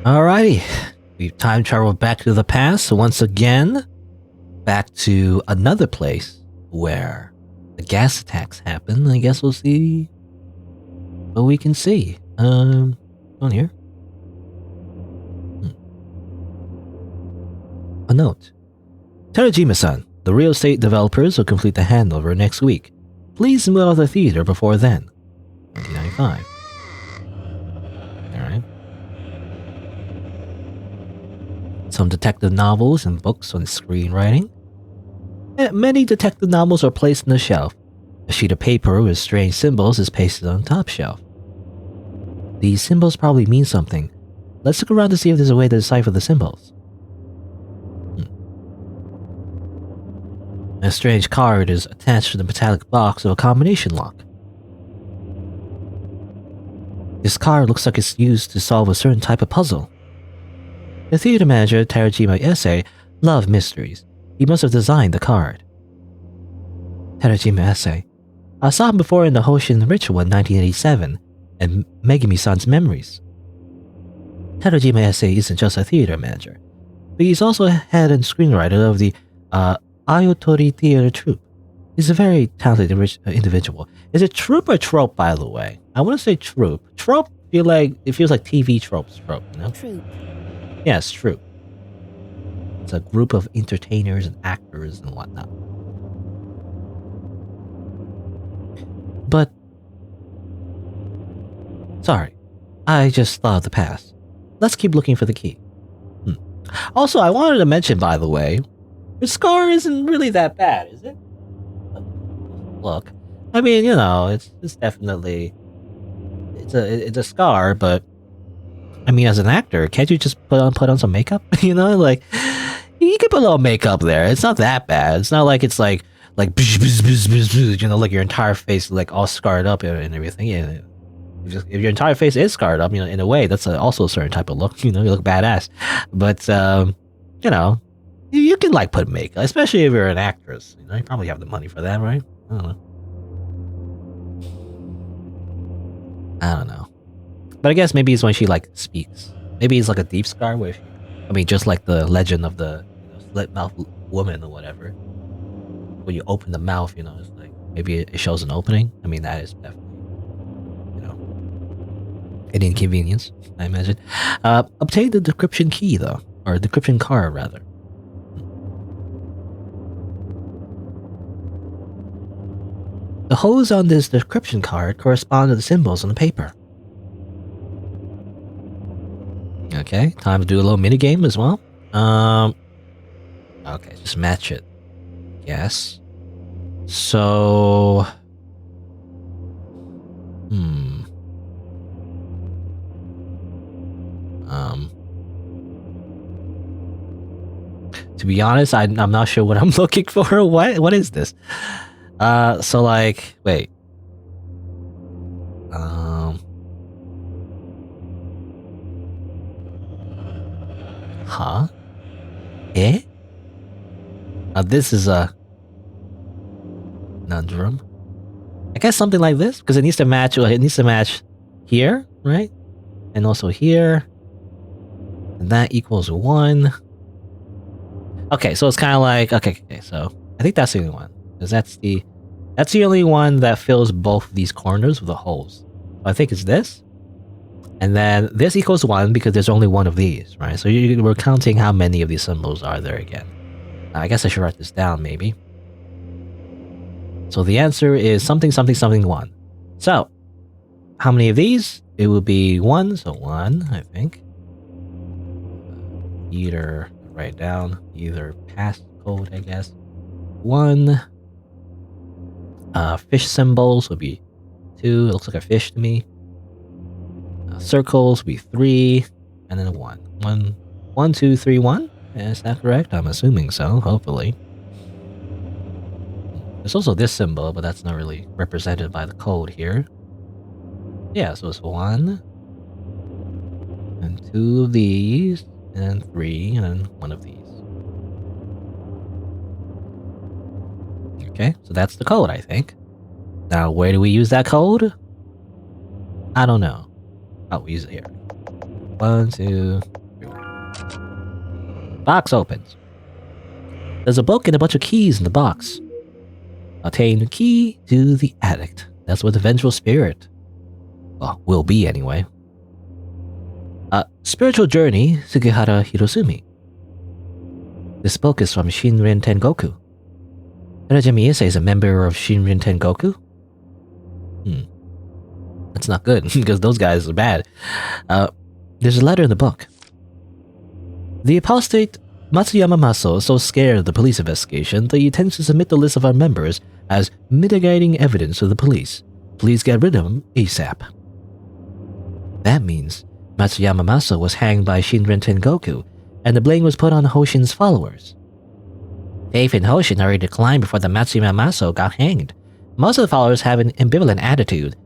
Alrighty, we've time traveled back to the past once again, back to another place where the gas attacks happen. I guess we'll see what we can see. On here. A note. Terajima-san, the real estate developers will complete the handover next week. Please move out of the theater before then. 1995. Alright. Some detective novels and books on screenwriting. Many detective novels are placed on the shelf. A sheet of paper with strange symbols is pasted on the top shelf. These symbols probably mean something. Let's look around to see if there's a way to decipher the symbols. A strange card is attached to the metallic box of a combination lock. This card looks like it's used to solve a certain type of puzzle. The theater manager, Terajima Esse, loved mysteries. He must have designed the card. Terajima Esse. I saw him before in the Hoshin ritual in 1987, and Megumi-san's memories. Terajima Esse isn't just a theater manager, but he's also head and screenwriter of the Ayotori Theater Troupe. He's a very talented individual. Is it troupe or trope, by the way? I want to say troupe. Trope, it feels like TV tropes, you know? Troupe. Yes, troupe. It's a group of entertainers and actors and whatnot. But... sorry. I just thought of the past. Let's keep looking for the key. Also, I wanted to mention, by the way, the scar isn't really that bad, is it? Look. I mean, you know, it's definitely... It's a scar, but... I mean, as an actor, can't you just put on some makeup? You know, like... You can put a little makeup there. It's not that bad. It's not like it's like you know, like your entire face like all scarred up and everything. Yeah, if your entire face is scarred up, you know, in a way, that's also a certain type of look. You know, you look badass. But you know, you can like put makeup, especially if you're an actress. You know, you probably have the money for that, right? I don't know. But I guess maybe it's when she like speaks. Maybe it's like a deep scar where just like the legend of the slit mouth woman or whatever. When you open the mouth, you know, it's like maybe it shows an opening. I mean, that is definitely, you know, an inconvenience, I imagine. Obtain the decryption key though, or decryption card rather. The holes on this decryption card correspond to the symbols on the paper. Okay, time to do a little mini game as well. Okay, just match it. Yes. So... To be honest, I'm not sure what I'm looking for. What is this? So like, wait. Huh? Eh? This is a conundrum. I guess something like this, because it needs to match. It needs to match here, right? And also here. And that equals 1. Okay, so it's kind of like okay. So I think that's the only one, because that's the only one that fills both these corners with the holes. So I think it's this. And then this equals 1 because there's only one of these, right? So we're counting how many of these symbols are there again. I guess I should write this down, maybe. So the answer is something, something, something, 1. So, how many of these? It will be 1, so 1, I think. Either, write down, either passcode, I guess. 1. Fish symbols would be 2. It looks like a fish to me. Circles would be 3, and then 1. 1, 2, 3, 1. Is that correct? I'm assuming so, hopefully. There's also this symbol, but that's not really represented by the code here. Yeah, so it's 1, and 2 of these, and 3, and then 1 of these. Okay, so that's the code, I think. Now, where do we use that code? I don't know. Oh, we use it here. 1, 2, 3. Box opens. There's a book and a bunch of keys in the box. Obtain the key to the attic. That's what the vengeful spirit, well, will be anyway. Spiritual Journey, Sugihara Hirosumi. This book is from Shinrin Tengoku. Terajimi Ise is a member of Shinrin Tengoku? That's not good, because those guys are bad. There's a letter in the book. The apostate Matsuyama Maso is so scared of the police investigation that he intends to submit the list of our members as mitigating evidence to the police. Please get rid of him ASAP. That means Matsuyama Maso was hanged by Shinrin Tengoku, and the blame was put on Hoshin's followers. Faith in Hoshin already declined before the Matsuyama Maso got hanged. Most of the followers have an ambivalent attitude,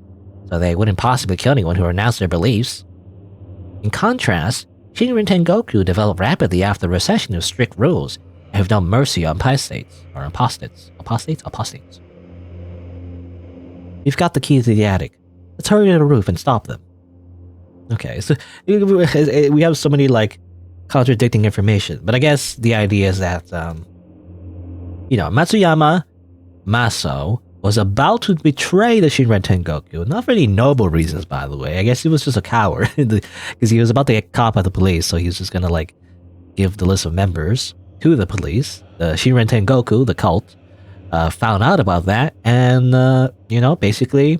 so they wouldn't possibly kill anyone who renounced their beliefs. In contrast, Shinrin Tengoku developed rapidly after the recession of strict rules and have no mercy on apostates. Apostates. You've got the key to the attic. Let's hurry to the roof and stop them. Okay, so we have so many contradicting information, but I guess the idea is that Matsuyama Maso was about to betray the Shinrin Tengoku, not for any noble reasons, by the way. I guess he was just a coward, because he was about to get caught by the police, so he was just gonna give the list of members to the police. The Shinrin Tengoku, the cult, found out about that, and basically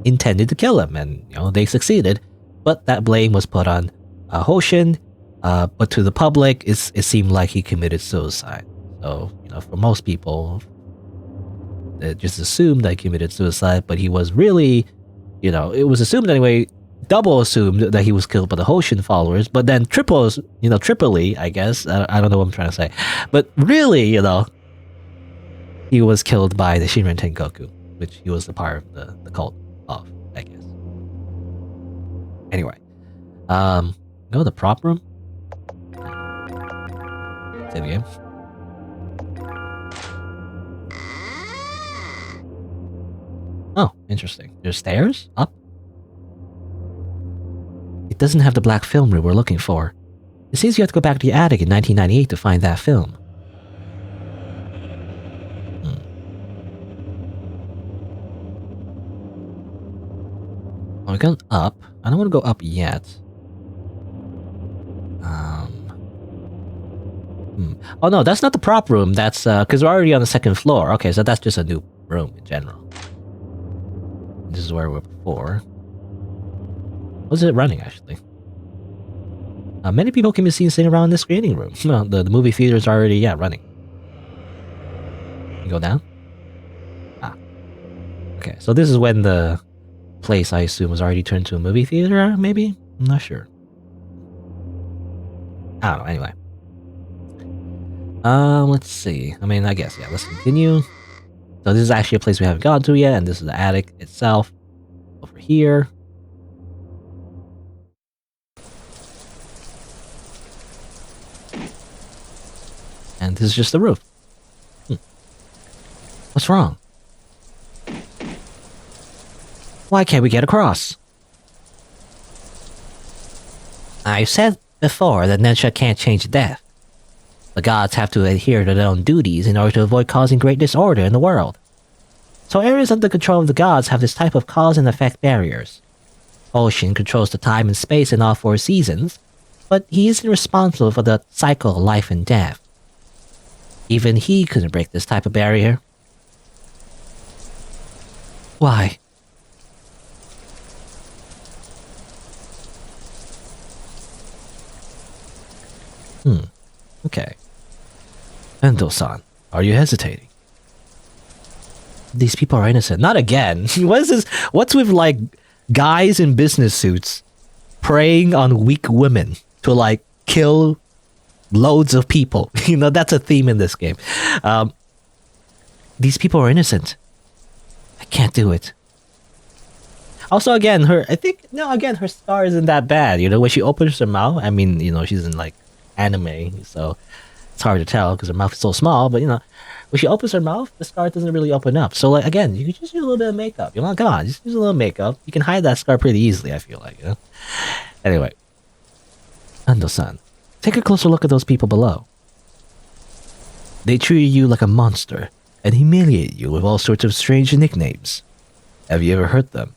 intended to kill him, and they succeeded. But that blame was put on Hoshin, but to the public, it seemed like he committed suicide. So for most people, they just assumed that he committed suicide, but he was really, it was assumed anyway, double assumed that he was killed by the Hoshin followers, but then triply, I guess, I don't know what I'm trying to say, but really, he was killed by the Shinrin Tengoku, which he was the part of the cult of, I guess. Anyway, go to the prop room. Save the game. Oh, interesting. There's stairs? Up? It doesn't have the black film reel we're looking for. It seems you have to go back to the attic in 1998 to find that film. We're going up. I don't want to go up yet. Oh no, that's not the prop room. That's because we're already on the second floor. Okay, so that's just a new room in general. This is where we were before. Was it running, actually? Many people can be seen sitting around the screening room. Well, the movie theater is already, running. You go down? Okay, so this is when the place, I assume, was already turned to a movie theater, maybe? I'm not sure. I don't know, anyway. Let's see. I mean, I guess, let's continue. So this is actually a place we haven't gone to yet, and this is the attic itself. Over here. And this is just the roof. What's wrong? Why can't we get across? I said before that nature can't change death. The gods have to adhere to their own duties in order to avoid causing great disorder in the world. So areas under control of the gods have this type of cause and effect barriers. Ocean controls the time and space in all 4 seasons, but he isn't responsible for the cycle of life and death. Even he couldn't break this type of barrier. Why? Okay. Endo-san, are you hesitating? These people are innocent. Not again. What is this? What's with guys in business suits preying on weak women to kill loads of people? That's a theme in this game. These people are innocent. I can't do it. Also, again, her scar isn't that bad. When she opens her mouth, I mean, she's in anime, so It's hard to tell because her mouth is so small, but when she opens her mouth, the scar doesn't really open up. So, like, again, you can just use a little bit of makeup. Come on, just use a little makeup. You can hide that scar pretty easily, I feel like, Anyway. Ando-san, take a closer look at those people below. They treated you like a monster and humiliated you with all sorts of strange nicknames. Have you ever hurt them?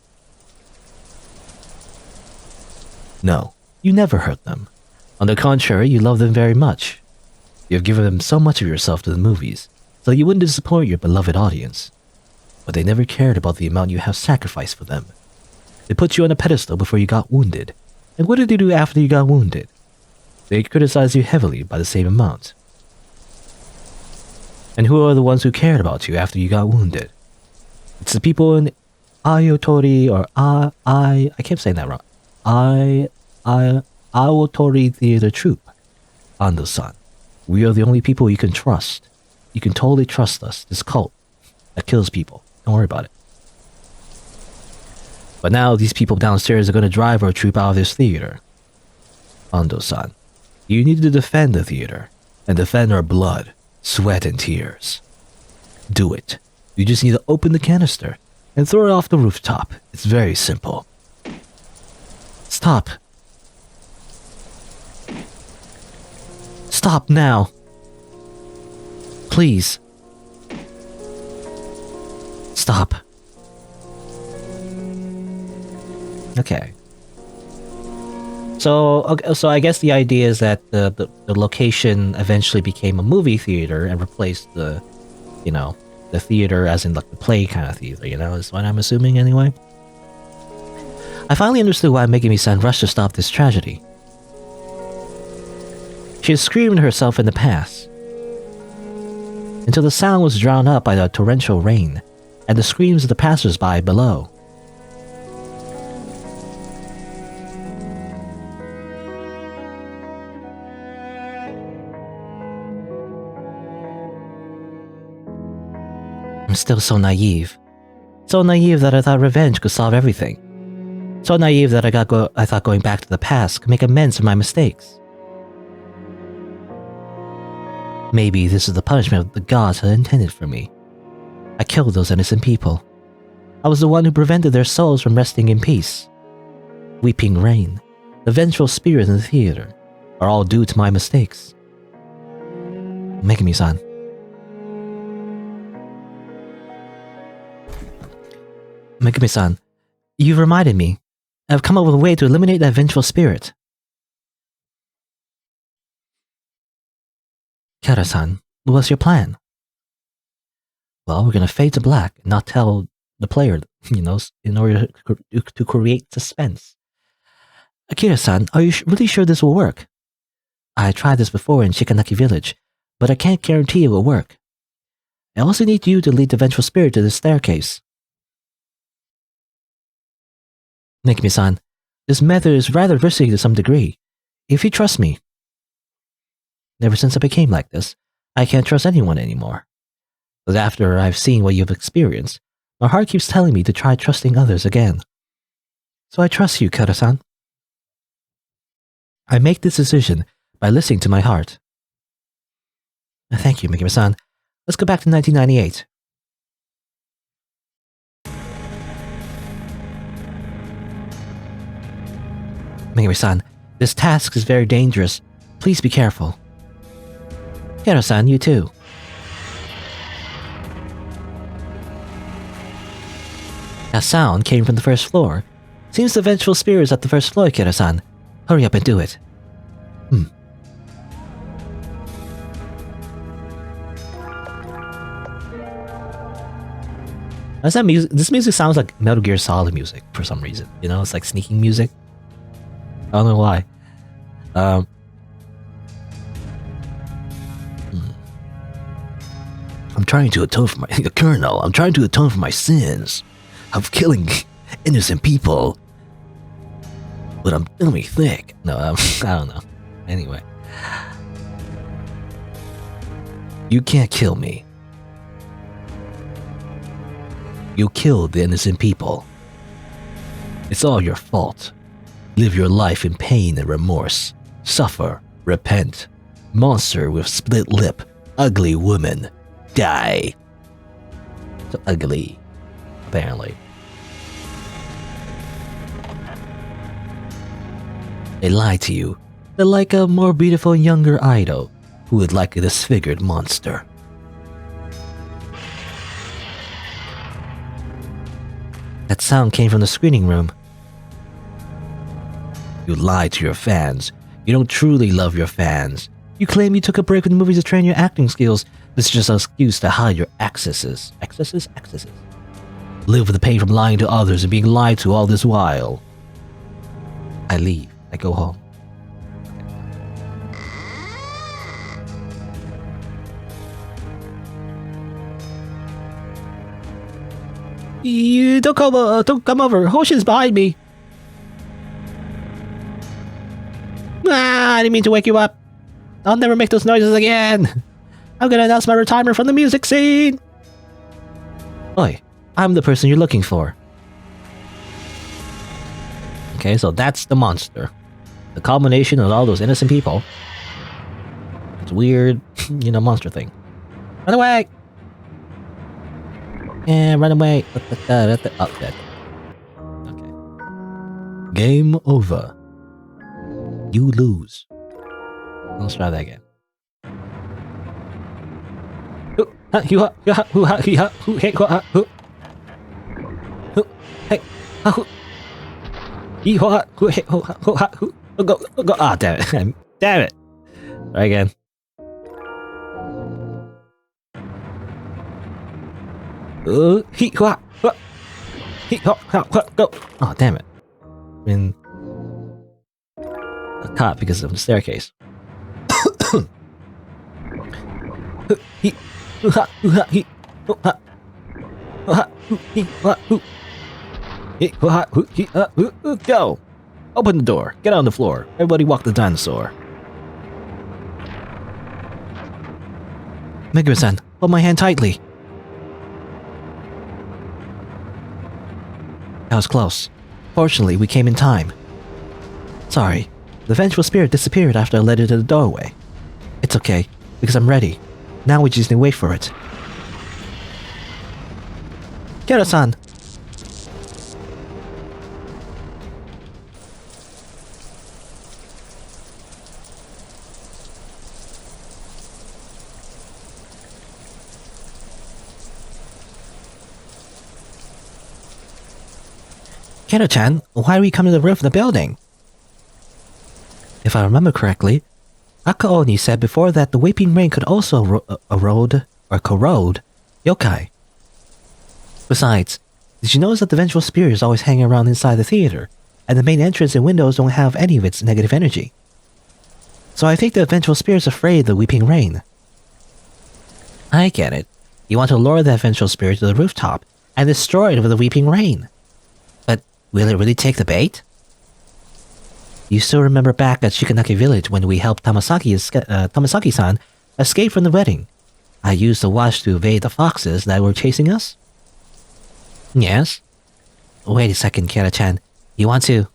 No, you never hurt them. On the contrary, you love them very much. You have given them so much of yourself to the movies, so you wouldn't disappoint your beloved audience. But they never cared about the amount you have sacrificed for them. They put you on a pedestal before you got wounded. And what did they do after you got wounded? They criticized you heavily by the same amount. And who are the ones who cared about you after you got wounded? It's the people in Aotori or I kept saying that wrong. Aotori Theater Troupe. Ando-san, we are the only people you can trust. You can totally trust us, this cult that kills people. Don't worry about it. But now these people downstairs are going to drive our troupe out of this theater. Ando-san, you need to defend the theater and defend our blood, sweat, and tears. Do it. You just need to open the canister and throw it off the rooftop. It's very simple. Stop. Stop now. Please. Stop. Okay. So I guess the idea is that the location eventually became a movie theater and replaced the theater as in like the play kind of theater, is what I'm assuming anyway. I finally understood why Megumi-san rushed to stop this tragedy. She had screamed herself in the past, until the sound was drowned out by the torrential rain and the screams of the passers-by below. I'm still so naive. So naive that I thought revenge could solve everything. So naive that I thought going back to the past could make amends for my mistakes. Maybe this is the punishment the gods had intended for me. I killed those innocent people. I was the one who prevented their souls from resting in peace. Weeping Rain, the vengeful spirit in the theater, are all due to my mistakes. Megumi-san. Megumi-san, you've reminded me. I've come up with a way to eliminate that vengeful spirit. Kihara-san, what's your plan? Well, we're gonna fade to black and not tell the player, in order to create suspense. Akira-san, are you really sure this will work? I tried this before in Shikanaki Village, but I can't guarantee it will work. I also need you to lead the vengeful spirit to the staircase. Megumi-san, this method is rather risky to some degree. If you trust me. Ever since I became like this, I can't trust anyone anymore. But after I've seen what you've experienced, my heart keeps telling me to try trusting others again. So I trust you, Kihara-san. I make this decision by listening to my heart. Thank you, Megumi-san. Let's go back to 1998. Megumi-san, this task is very dangerous. Please be careful. Kihara-san, you too. That sound came from the first floor. Seems the vengeful spirit is at the first floor, Kihara-san. Hurry up and do it. What's that music? This music sounds like Metal Gear Solid music for some reason. It's like sneaking music. I don't know why. I'm trying to atone for Colonel, I'm trying to atone for my sins of killing innocent people. But I'm really thick. No, I don't know. Anyway. You can't kill me. You killed the innocent people. It's all your fault. Live your life in pain and remorse. Suffer, repent, Monster with split lip. Ugly woman. Die. So ugly, apparently. They lie to you. They're like a more beautiful younger idol who would like a disfigured monster. That sound came from the screening room. You lie to your fans. You don't truly love your fans. You claim you took a break from the movies to train your acting skills. This is just an excuse to hide your excesses. Excesses? Live with the pain from lying to others and being lied to all this while. I leave. I go home. You don't come over. Hoshin's behind me. I didn't mean to wake you up. I'll never make those noises again. I'm gonna announce my retirement from the music scene. Oi, I'm the person you're looking for. Okay, so that's the monster. The culmination of all those innocent people. It's weird, monster thing. Run away! Yeah, run away. Oh, dead. Okay. Game over. You lose. Let's try that again. Ah, damn it. Damn it. Try again. Go. Oh, damn it. I mean, a caught because of the staircase. Go! Open the door. Get on the floor. Everybody walk the dinosaur. Megumi-san, hold my hand tightly. That was close. Fortunately, we came in time. Sorry, the vengeful spirit disappeared after I led it to the doorway. It's okay, because I'm ready. Now we just need to wait for it. Kihara-san! Kihara-chan, why do we come to the roof of the building? If I remember correctly, Akaoni said before that the weeping rain could also corrode yōkai. Besides, did you notice that the vengeful spirit is always hanging around inside the theater, and the main entrance and windows don't have any of its negative energy? So I think the vengeful spirit is afraid of the weeping rain. I get it. You want to lure that vengeful spirit to the rooftop and destroy it with the weeping rain. But will it really take the bait? You still remember back at Shikanaki village when we helped Tamasaki-san escape from the wedding. I used the watch to evade the foxes that were chasing us? Yes? Wait a second, Kihara-chan. You want to...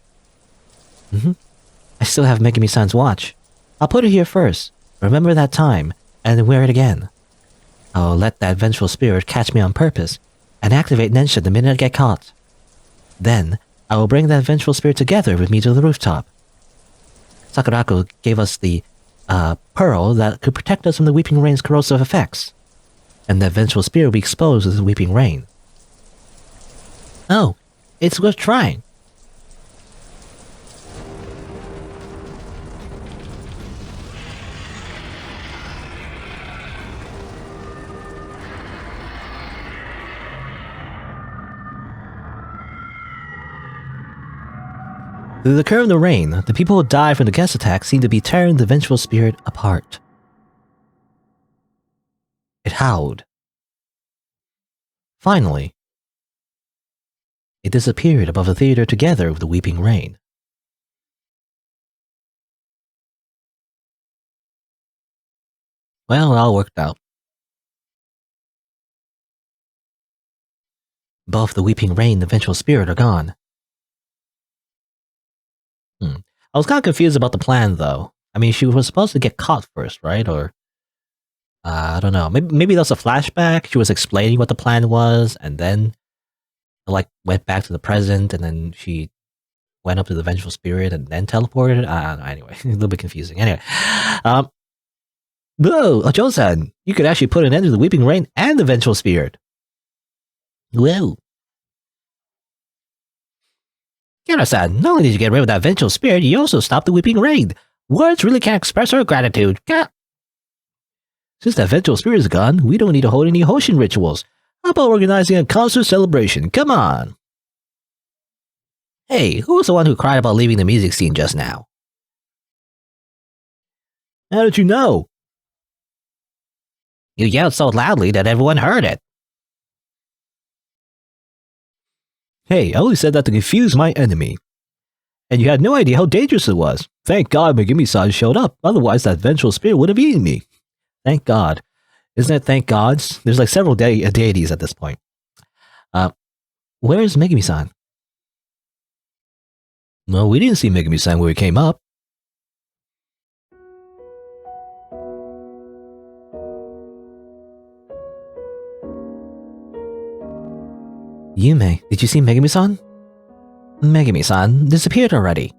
I still have Megumi-san's watch. I'll put it here first. Remember that time, and then wear it again. I'll let that vengeful spirit catch me on purpose, and activate Nensha the minute I get caught. Then, I will bring that vengeful spirit together with me to the rooftop. Sakurako gave us the pearl that could protect us from the weeping rain's corrosive effects. And that vengeful spirit will be exposed to the weeping rain. Oh, it's worth trying. Through the curve of the rain, the people who died from the gas attack seemed to be tearing the vengeful spirit apart. It howled. Finally, it disappeared above the theater together with the weeping rain. Well, it all worked out. Both the weeping rain and the vengeful spirit are gone. I was kind of confused about the plan, though. I mean, she was supposed to get caught first, right? Or I don't know. Maybe that was a flashback. She was explaining what the plan was, and then like went back to the present, and then she went up to the vengeful spirit and then teleported. I don't know. Anyway, a little bit confusing. Anyway, whoa, Ojo-san, you could actually put an end to the weeping rain and the vengeful spirit. Whoa. Kihara-san, not only did you get rid of that vengeful spirit, you also stopped the weeping rain. Words really can't express our gratitude. Since that vengeful spirit is gone, we don't need to hold any Hoshin rituals. How about organizing a concert celebration? Come on! Hey, who was the one who cried about leaving the music scene just now? How did you know? You yelled so loudly that everyone heard it. Hey, I only said that to confuse my enemy. And you had no idea how dangerous it was. Thank God Megumi-san showed up, otherwise that vengeful spirit would have eaten me. Thank God. Isn't it thank gods? There's like several deities at this point. Where's Megumi-san? No, we didn't see Megumi-san when we came up. Yume, did you see Megumi-san? Megumi-san disappeared already.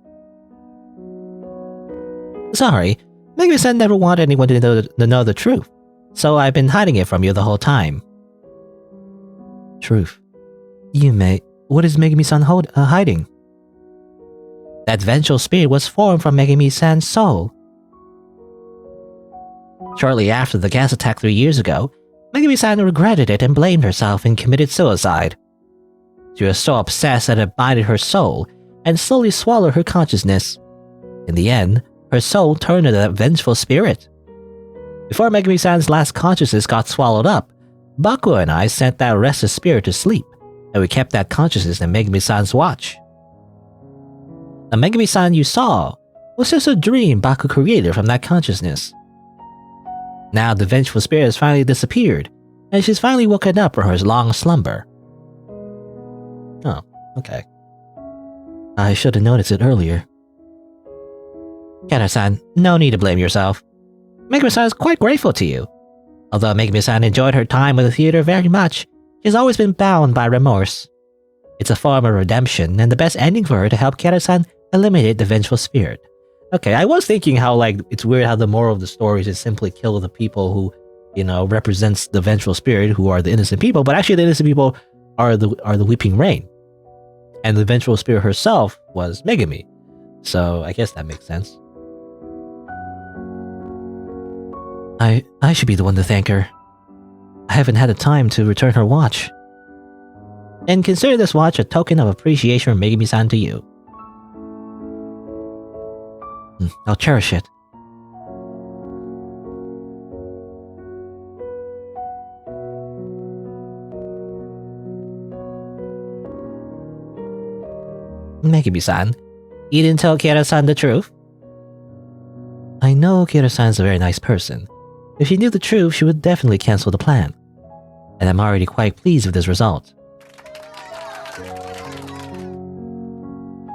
Sorry, Megumi-san never wanted anyone to know the truth, so I've been hiding it from you the whole time. Truth. Yume, what is Megumi-san hiding? That vengeful spirit was formed from Megumi-san's soul. Shortly after the gas attack 3 years ago, Megumi-san regretted it and blamed herself and committed suicide. She was so obsessed that it binded her soul and slowly swallowed her consciousness. In the end, her soul turned into that vengeful spirit. Before Megumi-san's last consciousness got swallowed up, Bakuo and I sent that restless spirit to sleep, and we kept that consciousness in Megumi-san's watch. The Megumi-san you saw was just a dream Baku created from that consciousness. Now the vengeful spirit has finally disappeared, and she's finally woken up from her long slumber. Oh, okay. I should have noticed it earlier. Kihara-san, no need to blame yourself. Megumi-san is quite grateful to you. Although Megumi-san enjoyed her time with the theater very much, she's always been bound by remorse. It's a form of redemption and the best ending for her to help Kihara-san eliminate the vengeful spirit. Okay, I was thinking how like it's weird how the moral of the story is simply kill the people who, represents the vengeful spirit, who are the innocent people, but actually the innocent people are the weeping rain. And the vengeful spirit herself was Megumi. So I guess that makes sense. I should be the one to thank her. I haven't had the time to return her watch. And consider this watch a token of appreciation from Megumi-san to you. I'll cherish it. Megumi-san, you didn't tell Kihara-san the truth? I know Kihara-san is a very nice person. If she knew the truth, she would definitely cancel the plan. And I'm already quite pleased with this result.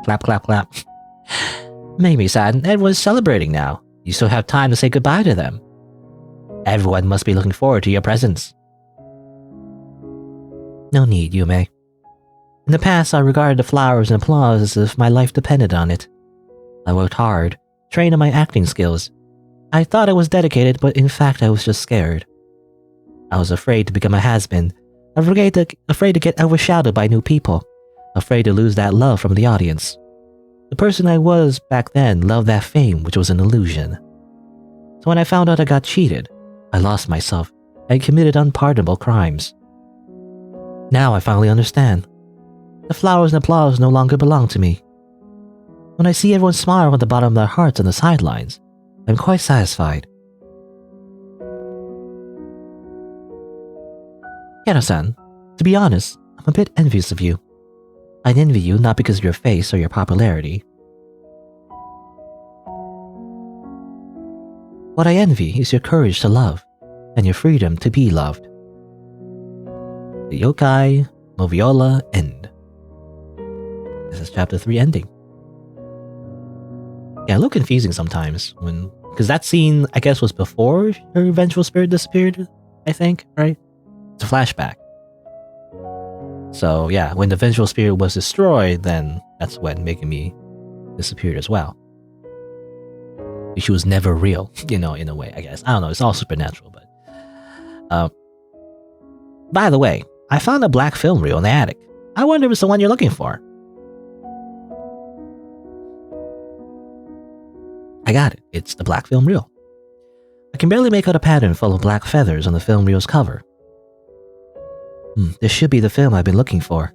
Clap, clap, clap. Megumi-san, everyone's celebrating now. You still have time to say goodbye to them. Everyone must be looking forward to your presence. No need, Yume. In the past, I regarded the flowers and applause as if my life depended on it. I worked hard, trained on my acting skills. I thought I was dedicated, but in fact I was just scared. I was afraid to become a has-been, afraid to get overshadowed by new people, afraid to lose that love from the audience. The person I was back then loved that fame, which was an illusion. So when I found out I got cheated, I lost myself and committed unpardonable crimes. Now I finally understand. The flowers and applause no longer belong to me. When I see everyone smile at the bottom of their hearts on the sidelines, I'm quite satisfied. Kihara-san, to be honest, I'm a bit envious of you. I envy you not because of your face or your popularity. What I envy is your courage to love, and your freedom to be loved. The Yōkai Moviola End. This is Chapter 3 ending. Yeah, a little confusing sometimes because that scene, I guess, was before her vengeful spirit disappeared, I think, right? It's a flashback. So, yeah, when the vengeful spirit was destroyed, then that's when Megumi disappeared as well. She was never real, in a way, I guess. I don't know, it's all supernatural, but... by the way, I found a black film reel in the attic. I wonder if it's the one you're looking for. I got it. It's the black film reel. I can barely make out a pattern full of black feathers on the film reel's cover. This should be the film I've been looking for.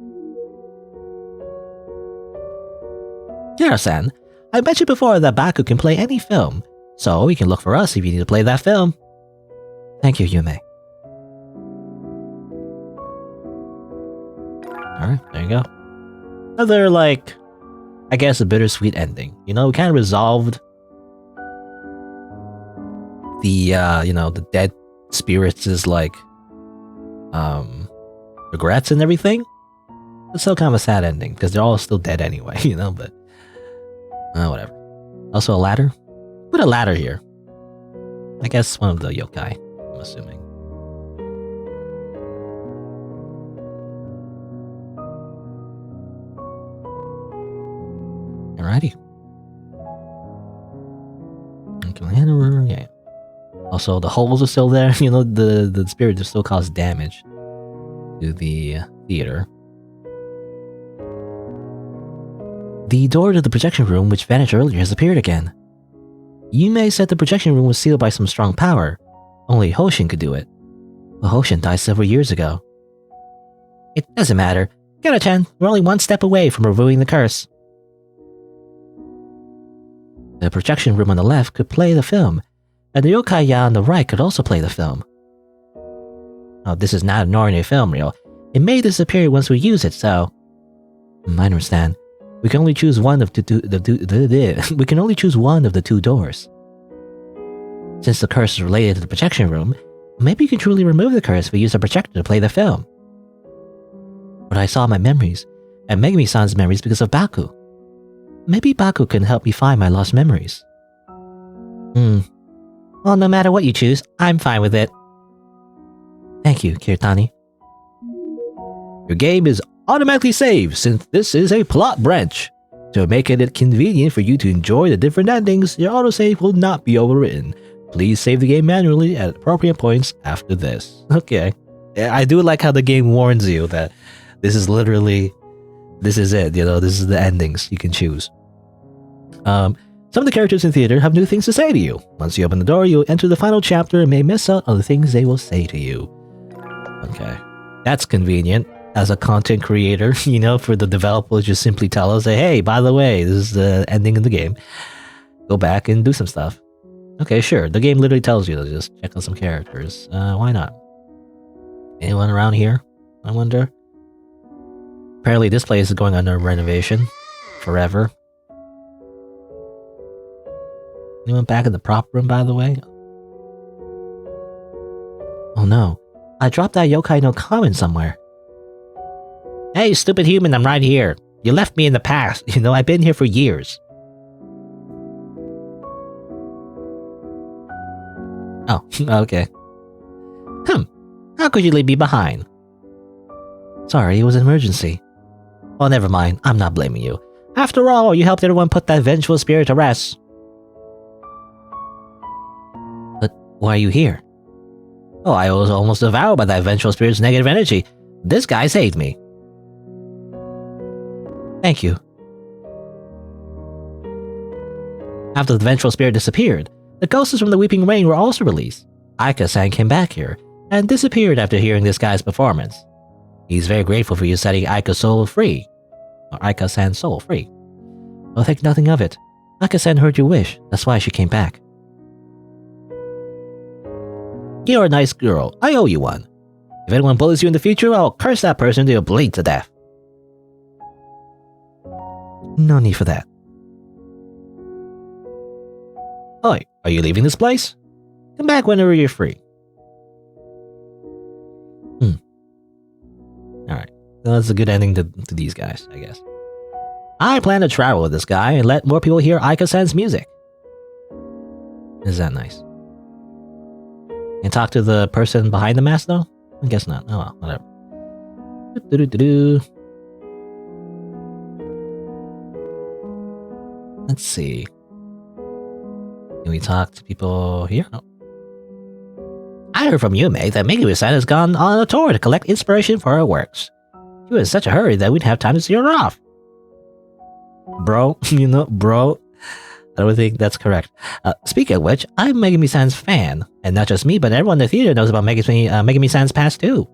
Kihara-san, I mentioned before that Baku can play any film, so he can look for us if you need to play that film. Thank you, Yume. Alright, there you go. Another, I guess a bittersweet ending. We kind of resolved the, the dead spirits' regrets and everything. It's still kind of a sad ending, because they're all still dead anyway, but... whatever. Also a ladder? Put a ladder here. I guess one of the yōkai, I'm assuming. Alrighty. Yeah. Also, the holes are still there. The spirit just still cause damage to the theater. The door to the projection room, which vanished earlier, has appeared again. Yume said the projection room was sealed by some strong power. Only Hoshin could do it. But Hoshin died several years ago. It doesn't matter. Kihara-chan, we're only one step away from removing the curse. The projection room on the left could play the film, and the yokai on the right could also play the film. Oh, this is not an ordinary film reel. It may disappear once we use it, so... I understand. We can only choose one of we can only choose one of the two doors. Since the curse is related to the projection room, maybe you can truly remove the curse if we use a projector to play the film. But I saw my memories, and Megumi-san's memories because of Baku. Maybe Baku can help me find my lost memories. Well, no matter what you choose, I'm fine with it. Thank you, Kiritani. Your game is automatically saved since this is a plot branch. To make it convenient for you to enjoy the different endings, your autosave will not be overwritten. Please save the game manually at appropriate points after this. Okay. I do like how the game warns you that this is literally... this is it, this is the endings you can choose. Some of the characters in theater have new things to say to you. Once you open the door, you'll enter the final chapter and may miss out on the things they will say to you. Okay. That's convenient. As a content creator, for the developers, just simply tell us, hey, by the way, this is the ending of the game. Go back and do some stuff. Okay, sure. The game literally tells you to just check on some characters. Why not? Anyone around here? I wonder. Apparently this place is going under renovation. Forever. Anyone back in the prop room, by the way? Oh no. I dropped that yokai no comment somewhere. Hey, stupid human, I'm right here. You left me in the past. I've been here for years. Oh, okay. How could you leave me behind? Sorry, it was an emergency. Oh, never mind. I'm not blaming you. After all, you helped everyone put that vengeful spirit to rest. But why are you here? Oh, I was almost devoured by that vengeful spirit's negative energy. This guy saved me. Thank you. After the vengeful spirit disappeared, the ghosts from the Weeping Rain were also released. Aika-san came back here, and disappeared after hearing this guy's performance. He's very grateful for you setting Aika's soul free. Or Aika-san's soul free. Well, think nothing of it. Aika-san heard your wish, that's why she came back. You're a nice girl, I owe you one. If anyone bullies you in the future, I'll curse that person until you bleed to death. No need for that. Oi, are you leaving this place? Come back whenever you're free. Alright. Well, that's a good ending to these guys, I guess. I plan to travel with this guy and let more people hear Aika-san's music. Is that nice? And talk to the person behind the mask, though? I guess not. Oh well, whatever. Let's see. Can we talk to people here? No. I heard from Yume that Megumi-san has gone on a tour to collect inspiration for her works. She was in such a hurry that we'd have time to see her off. Bro, bro. I don't think that's correct. Speaking of which, I'm Megumi-san's fan. And not just me, but everyone in the theater knows about Megumi-san's past too.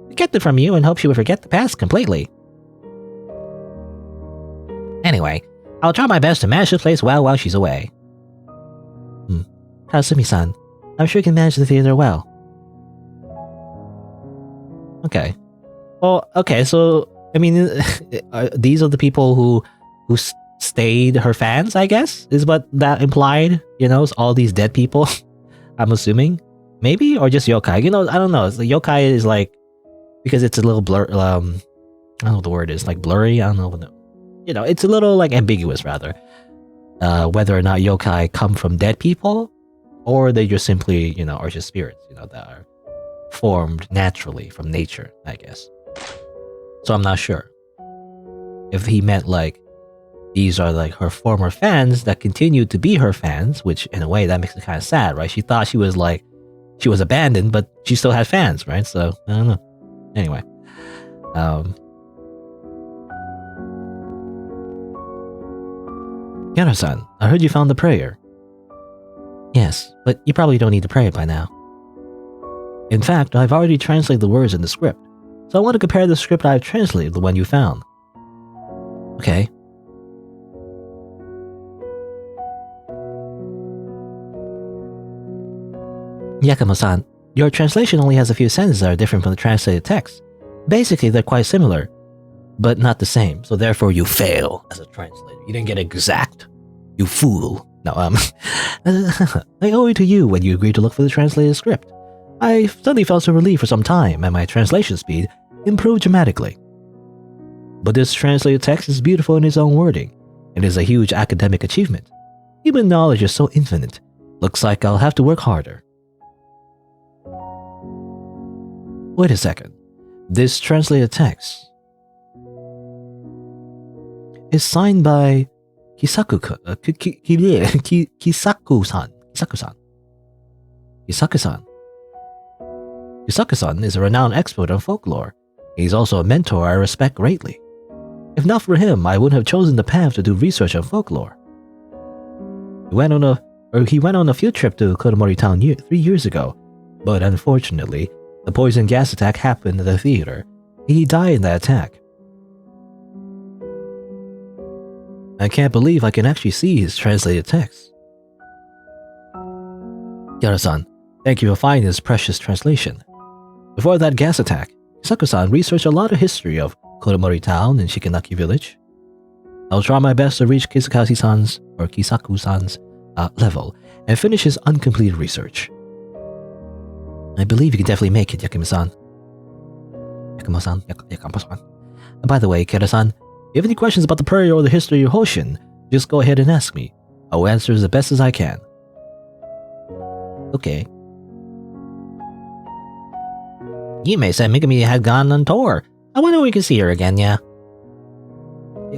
We kept it from you and hope she would forget the past completely. Anyway, I'll try my best to manage the place well while she's away. Kasumi-san, I'm sure you can manage the theater well. Okay. Well, okay, so, I mean, these are the people who stayed her fans, I guess, is what that implied, all these dead people, I'm assuming. Maybe? Or just yokai. I don't know. The yokai is like, because it's a little blur, I don't know what the word is, like blurry, I don't know. It's a little like ambiguous, rather. Whether or not yokai come from dead people, or they just simply, are just spirits, that are formed naturally from nature, I guess. So I'm not sure. If he meant like, these are like her former fans that continue to be her fans, which in a way that makes it kind of sad, right? She thought she was abandoned, but she still had fans, right? So, I don't know. Anyway. Kihara-san, I heard you found the prayer. Yes, but you probably don't need to pray it by now. In fact, I've already translated the words in the script, so I want to compare the script I've translated with the one you found. Okay. Yakumo-san, your translation only has a few sentences that are different from the translated text. Basically, they're quite similar, but not the same, so therefore you fail as a translator. You didn't get it exact. You fool. No, I owe it to you when you agreed to look for the translated script. I suddenly felt so relieved for some time, and my translation speed improved dramatically. But this translated text is beautiful in its own wording, and is a huge academic achievement. Human knowledge is so infinite. Looks like I'll have to work harder. Wait a second. This translated text is signed by Kisaku-san. Kisaku-san is a renowned expert on folklore. He's also a mentor I respect greatly. If not for him, I wouldn't have chosen the path to do research on folklore. He went on a field trip to Kuromori town 3 years ago, but unfortunately, the poison gas attack happened at the theater. He died in that attack. I can't believe I can actually see his translated text. Kihara-san, thank you for finding this precious translation. Before that gas attack, Kisaku-san researched a lot of history of Kuromori town and Shikanaki village. I'll try my best to reach Kisaku-san's level and finish his uncompleted research. I believe you can definitely make it, Yakumo-san. And by the way, Kihara-san, if you have any questions about the prayer or the history of Hoshin, just go ahead and ask me. I will answer as best as I can. Okay. Yume said Megumi had gone on tour. I wonder when we can see her again, yeah.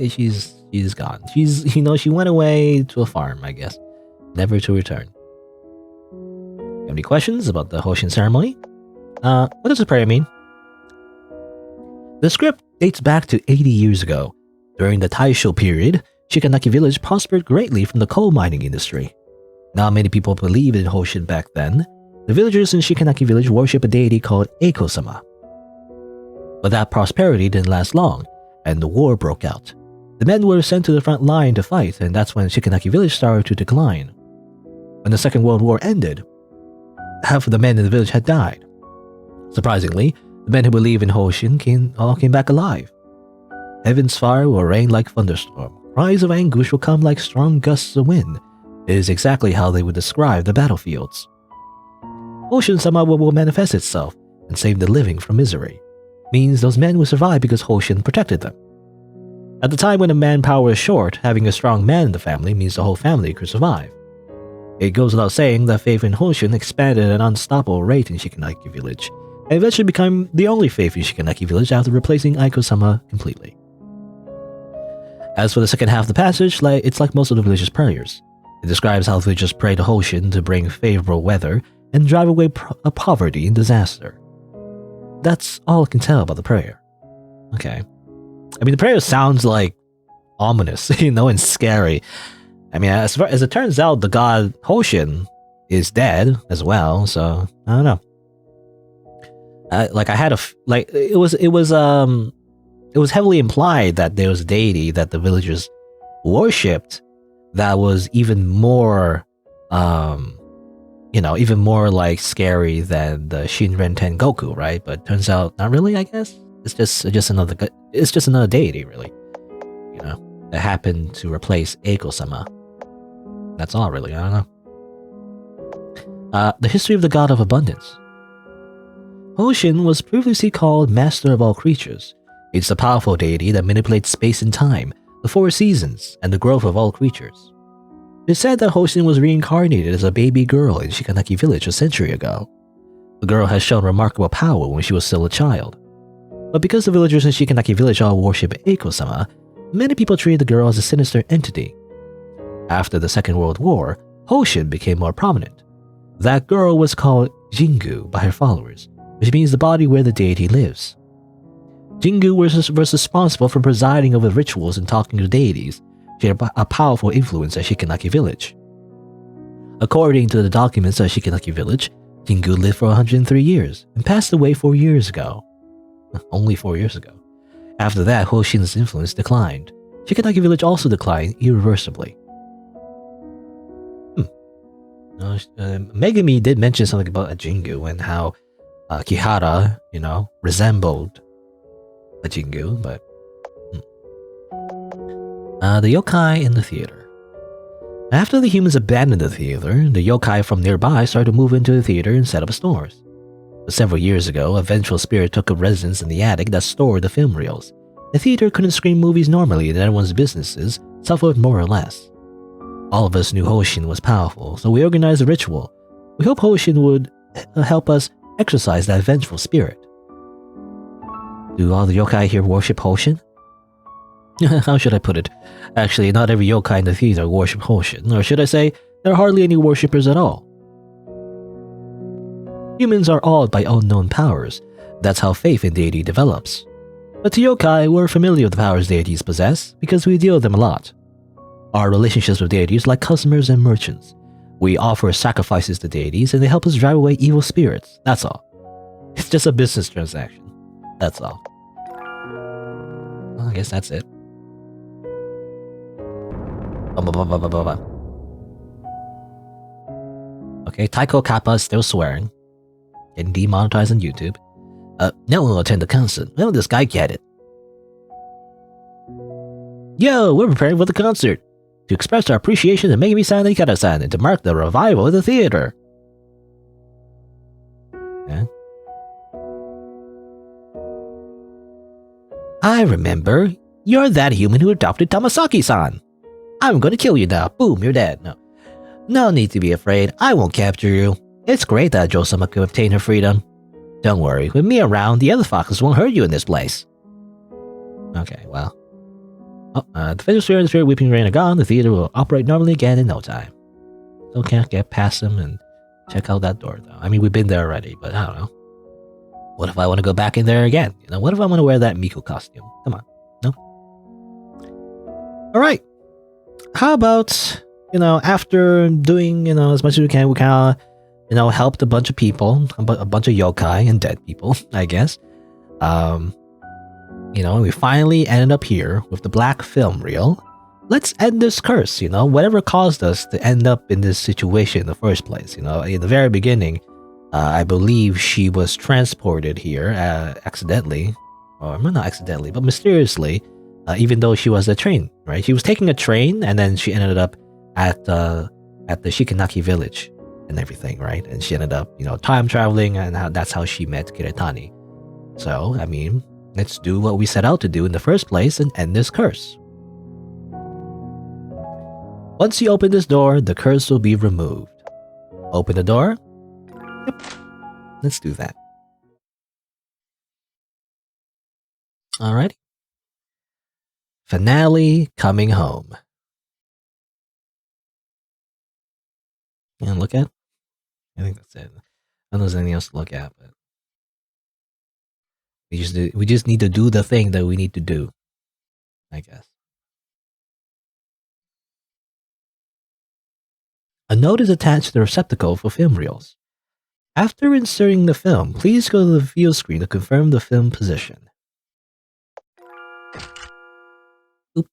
She's gone. She went away to a farm, I guess. Never to return. You have any questions about the Hoshin ceremony? What does the prayer mean? The script dates back to 80 years ago. During the Taisho period, Shikanaki village prospered greatly from the coal mining industry. Not many people believed in Hoshin back then. The villagers in Shikanaki village worship a deity called Eiko-sama. But that prosperity didn't last long, and the war broke out. The men were sent to the front line to fight, and that's when Shikanaki village started to decline. When the Second World War ended, half of the men in the village had died. Surprisingly, the men who believed in Hoshin all came back alive. Heaven's fire will rain like thunderstorm. Cries of anguish will come like strong gusts of wind. It is exactly how they would describe the battlefields. Hoshin-sama will manifest itself and save the living from misery. Means those men will survive because Hoshin protected them. At the time when the manpower is short, having a strong man in the family means the whole family could survive. It goes without saying that faith in Hoshin expanded at an unstoppable rate in Shikanaki village, and eventually became the only faith in Shikanaki village after replacing Aiko-sama completely. As for the second half of the passage, it's like most of the village's prayers. It describes how villagers pray to Hoshin to bring favorable weather and drive away poverty and disaster. That's all I can tell about the prayer. Okay. I mean, the prayer sounds like ominous, and scary. I mean, as far as it turns out, the god Hoshin is dead as well, so I don't know. It was heavily implied that there was a deity that the villagers worshipped that was even more, even more like scary than the Shinren Tengoku, right? But turns out not really. I guess it's just another deity, really. That happened to replace Eiko-sama. That's all, really. I don't know. The history of the god of abundance. Hoshin was previously called Master of all creatures. It's a powerful deity that manipulates space and time, the four seasons, and the growth of all creatures. It is said that Hoshin was reincarnated as a baby girl in Shikanaki village a century ago. The girl has shown remarkable power when she was still a child. But because the villagers in Shikanaki village all worship Eiko-sama, many people treated the girl as a sinister entity. After the Second World War, Hoshin became more prominent. That girl was called Jingu by her followers, which means the body where the deity lives. Jingu was responsible for presiding over rituals and talking to deities. She had a powerful influence at Shikanaki village. According to the documents at Shikanaki village, Jingu lived for 103 years and passed away 4 years ago. Only 4 years ago. After that, Hoshin's influence declined. Shikanaki village also declined irreversibly. Megami did mention something about a Jingu and how Kihara, resembled a Jingu, but... The yokai in the theater. After the humans abandoned the theater, the yokai from nearby started to move into the theater and set up stores. But several years ago, a vengeful spirit took up residence in the attic that stored the film reels. The theater couldn't screen movies normally, and everyone's businesses suffered more or less. All of us knew Hoshin was powerful, so we organized a ritual. We hope Hoshin would help us exorcise that vengeful spirit. Do all the yokai here worship Hoshin? How should I put it? Actually, not every yokai in the theater worship Hoshin, or should I say, there are hardly any worshippers at all. Humans are awed by unknown powers. That's how faith in deity develops. But to yokai, we're familiar with the powers deities possess because we deal with them a lot. Our relationships with deities are like customers and merchants. We offer sacrifices to deities and they help us drive away evil spirits. That's all. It's just a business transaction. That's all. Well, I guess that's it. Okay, Taiko Kappa is still swearing. Getting demonetized on YouTube. No one will attend the concert. When will this guy get it? Yo, we're preparing for the concert. To express our appreciation to Megami-san and Ikara-san and to mark the revival of the theater. Okay. I remember. You're that human who adopted Tamasaki-san. I'm gonna kill you now. Boom, you're dead. No need to be afraid. I won't capture you. It's great that Jo-sama could obtain her freedom. Don't worry, with me around, the other foxes won't hurt you in this place. Okay, well. The Physical Spirit and the Spirit Weeping Rain are gone. The theater will operate normally again in no time. Still can't get past them and check out that door, though. I mean, we've been there already, but I don't know. What if I want to go back in there again? What if I want to wear that Miku costume? Come on. No? Alright. How about, after doing, as much as we kind of, helped a bunch of people, a bunch of yokai and dead people, I guess. We finally ended up here with the black film reel. Let's end this curse, whatever caused us to end up in this situation in the first place. In the very beginning, I believe she was transported here accidentally, or not accidentally, but mysteriously, even though she was a train, right? She was taking a train and then she ended up at the Shikanaki village and everything, right? And she ended up, time traveling, and that's how she met Kiritani. So, I mean, Let's do what we set out to do in the first place and end this curse. Once you open this door, the curse will be removed. Open the door? Yep. Let's do that. Alrighty. Finale coming home. And look at? I think that's it. I don't know if there's anything else to look at, but we just need to do the thing that we need to do, I guess. A note is attached to the receptacle for film reels. After inserting the film, please go to the view screen to confirm the film position. Oop.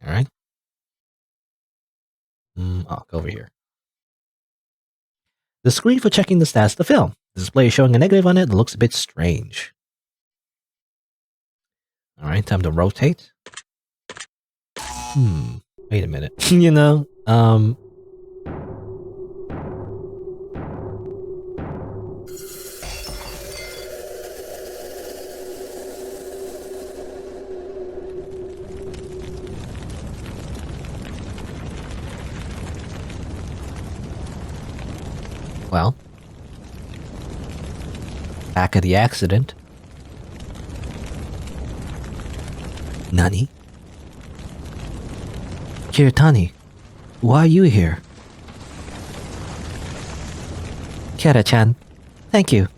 Alright. I'll go over here. The screen for checking the status of the film. The display is showing a negative on it that looks a bit strange. Alright, time to rotate. Wait a minute. You know, well, back of the accident. Nani? Kiritani, why are you here? Kihara-chan, thank you.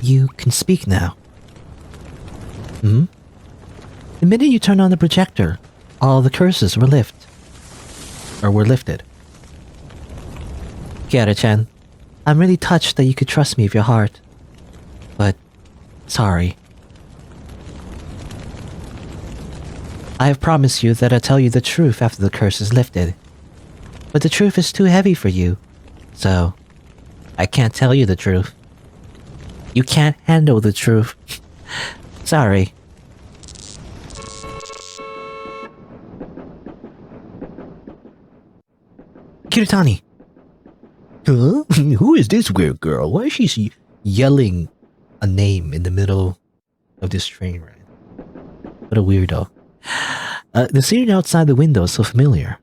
You can speak now. The minute you turned on the projector, all the curses were lifted. Kihara-chan, I'm really touched that you could trust me with your heart. But, sorry. I have promised you that I'll tell you the truth after the curse is lifted. But the truth is too heavy for you, so I can't tell you the truth. You can't handle the truth. Sorry. Kiritani! Huh? Who is this weird girl? Why is she yelling a name in the middle of this train ride? What a weirdo. The scene outside the window is so familiar.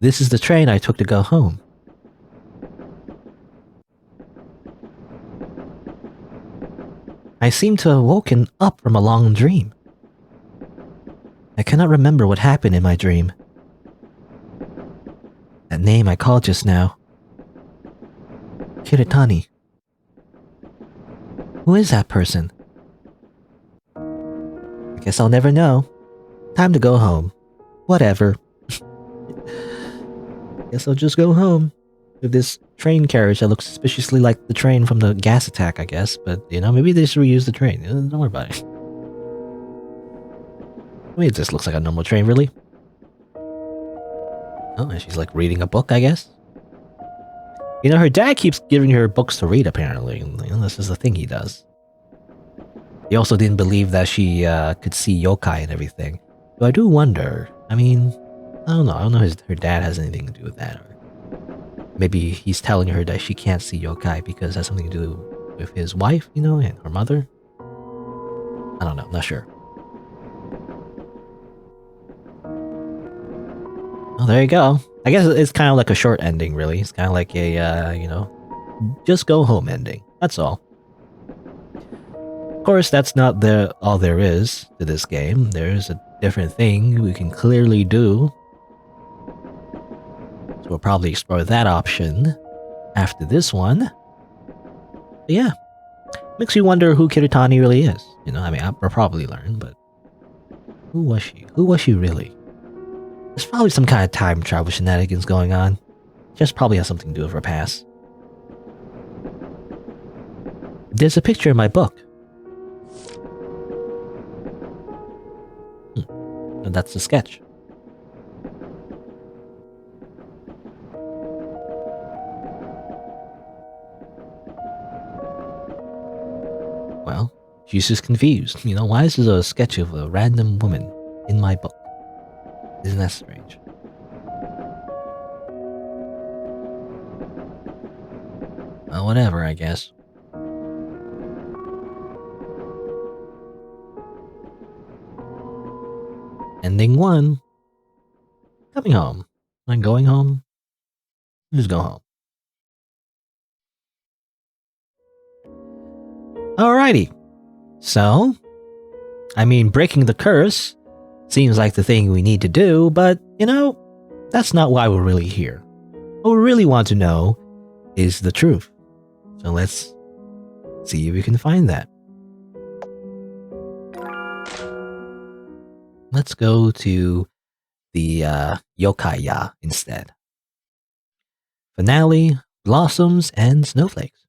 This is the train I took to go home. I seem to have woken up from a long dream. I cannot remember what happened in my dream. That name I called just now. Kiritani. Who is that person? I guess I'll never know. Time to go home. Whatever. Guess I'll just go home. With this train carriage that looks suspiciously like the train from the gas attack, I guess. But, you know, maybe they just reused the train. Don't worry about it. I mean, it just looks like a normal train, really. Oh, and she's like reading a book, I guess. You know, her dad keeps giving her books to read, apparently. You know, this is the thing he does. He also didn't believe that she could see yokai and everything. So I do wonder. I mean, I don't know. I don't know if her dad has anything to do with that. Or maybe he's telling her that she can't see yokai because it has something to do with his wife, you know, and her mother. I don't know. Not sure. Oh, there you go. I guess it's kind of like a short ending, really. It's kind of like a, you know, just go home ending. That's all. Of course, that's not all there is to this game. There's a different thing we can clearly do. So we'll probably explore that option after this one. But yeah. Makes you wonder who Kiritani really is. You know, I mean, I'll probably learn, but who was she? Who was she really? There's probably some kind of time travel shenanigans going on. Just probably has something to do with her past. There's a picture in my book. And that's the sketch. Well, she's just confused. You know, why is there a sketch of a random woman in my book? Isn't that strange? Well, whatever, I guess. Ending 1. Coming home. I'm going home. Just go home. Alrighty. So, I mean, breaking the curse seems like the thing we need to do, but, you know, that's not why we're really here. What we really want to know is the truth. So let's see if we can find that. Let's go to the yōkai instead. Finale, blossoms, and snowflakes.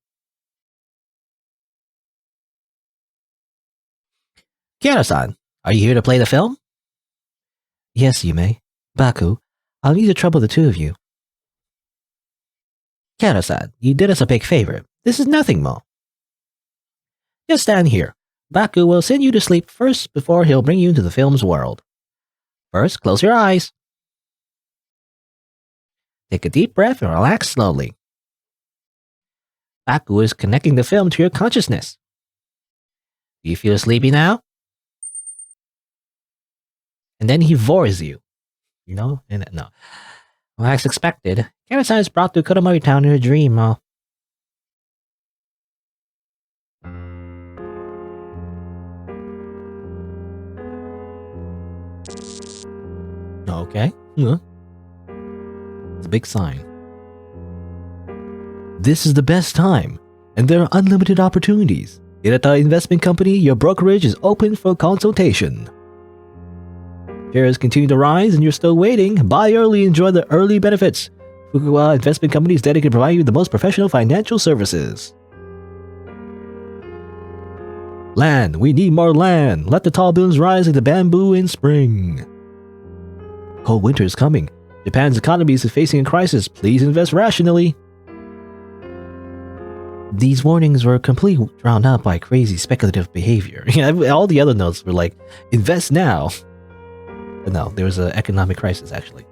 Kihara-san, are you here to play the film? Yes, Yume. Baku, I'll need to trouble the two of you. Kihara-san, you did us a big favor. This is nothing more. Just stand here. Baku will send you to sleep first before he'll bring you into the film's world. First, close your eyes. Take a deep breath and relax slowly. Baku is connecting the film to your consciousness. Do you feel sleepy now? And then he vores you. You know? And no. Well, as expected, Kihara-san is brought to Kuromori town in a dream. Okay. It's a big sign. This is the best time, and there are unlimited opportunities. Hirata Investment Company, your brokerage is open for consultation. Shares continue to rise and you're still waiting. Buy early, enjoy the early benefits. Fukuwa Investment Company is dedicated to provide you the most professional financial services. Land. We need more land. Let the tall buildings rise like the bamboo in spring. Cold winter is coming. Japan's economy is facing a crisis. Please invest rationally. These warnings were completely drowned out by crazy speculative behavior. All the other notes were like, invest now. But no, there was an economic crisis, actually.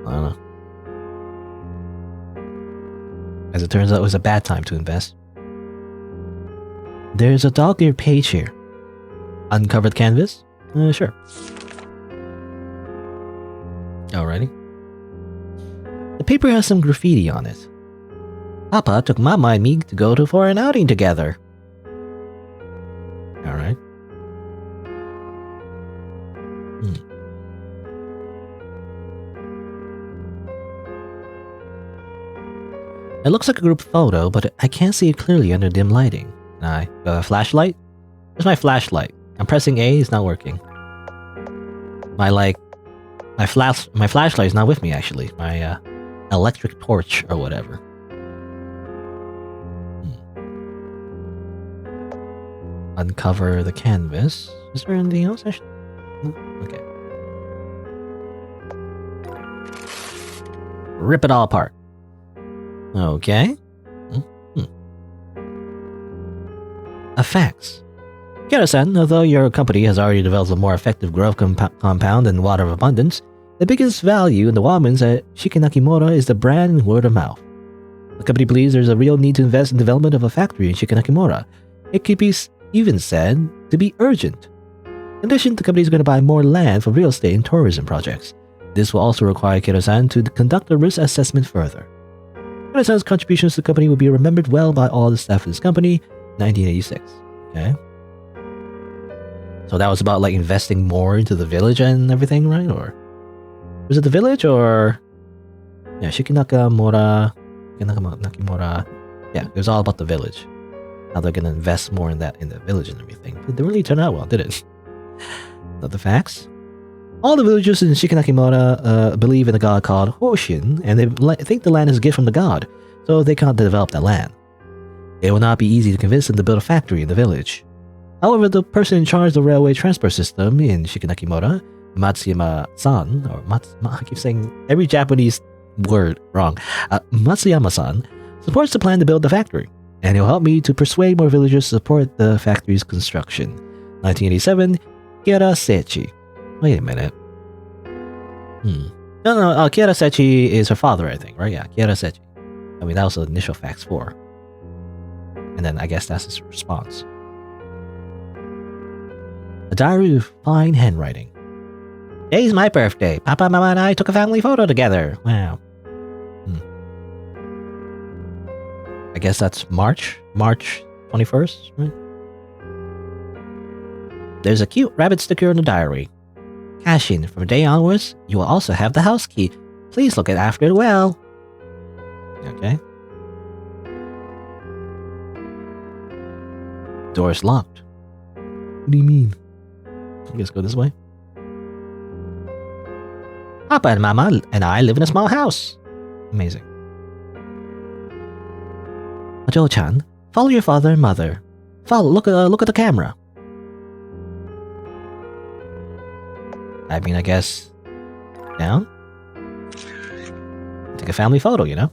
I don't know. As it turns out, it was a bad time to invest. There's a dog-eared page here. Uncovered canvas? Sure. Alrighty. The paper has some graffiti on it. Papa took Mama and me to go for an outing together. Alright. It looks like a group photo, but I can't see it clearly under dim lighting. Can I flashlight? Where's my flashlight? I'm pressing A, it's not working. My flashlight is not with me, actually. My electric torch or whatever. Uncover the canvas. Is there anything else? Actually? Okay. Rip it all apart. Okay. Effects. Kihara-san, although your company has already developed a more effective growth compound and water of abundance, the biggest value in the Womans at Shikinakimura is the brand and word of mouth. The company believes there's a real need to invest in development of a factory in Shikinakimura. It could be even said to be urgent. In addition, the company is going to buy more land for real estate and tourism projects. This will also require Kihara-san to conduct a risk assessment further. Kihara-san's contributions to the company will be remembered well by all the staff of this company. 1986. Okay. So that was about like investing more into the village and everything, right? Or was it the village or yeah, Shikinakimura. Yeah, it was all about the village. How they're gonna invest more in that in the village and everything. But it didn't really turn out well, did it? Not the facts. All the villagers in Shikinakimura believe in a god called Hoshin, and they think the land is a gift from the god, so they can't develop that land. It will not be easy to convince them to build a factory in the village. However, the person in charge of the railway transport system in Shikinakimura, Matsuyama-san, or I keep saying every Japanese word wrong, Matsuyama-san, supports the plan to build the factory, and he'll help me to persuade more villagers to support the factory's construction. 1987, Kihara Sechi. Wait a minute. No, Kihara Sechi is her father, I think, right? Yeah, Kihara Sechi. I mean, that was the initial facts for. And then I guess that's his response. A diary with fine handwriting. Today's my birthday. Papa, Mama, and I took a family photo together. Wow. I guess that's March 21st, right? There's a cute rabbit sticker in the diary. Kashin, from today onwards, you will also have the house key. Please look after it well. Okay. Door's locked. What do you mean? I guess go this way. Papa and Mama and I live in a small house. Amazing. Joe-chan, follow your father and mother. Look at the camera. I mean, I guess down. Take a family photo, you know.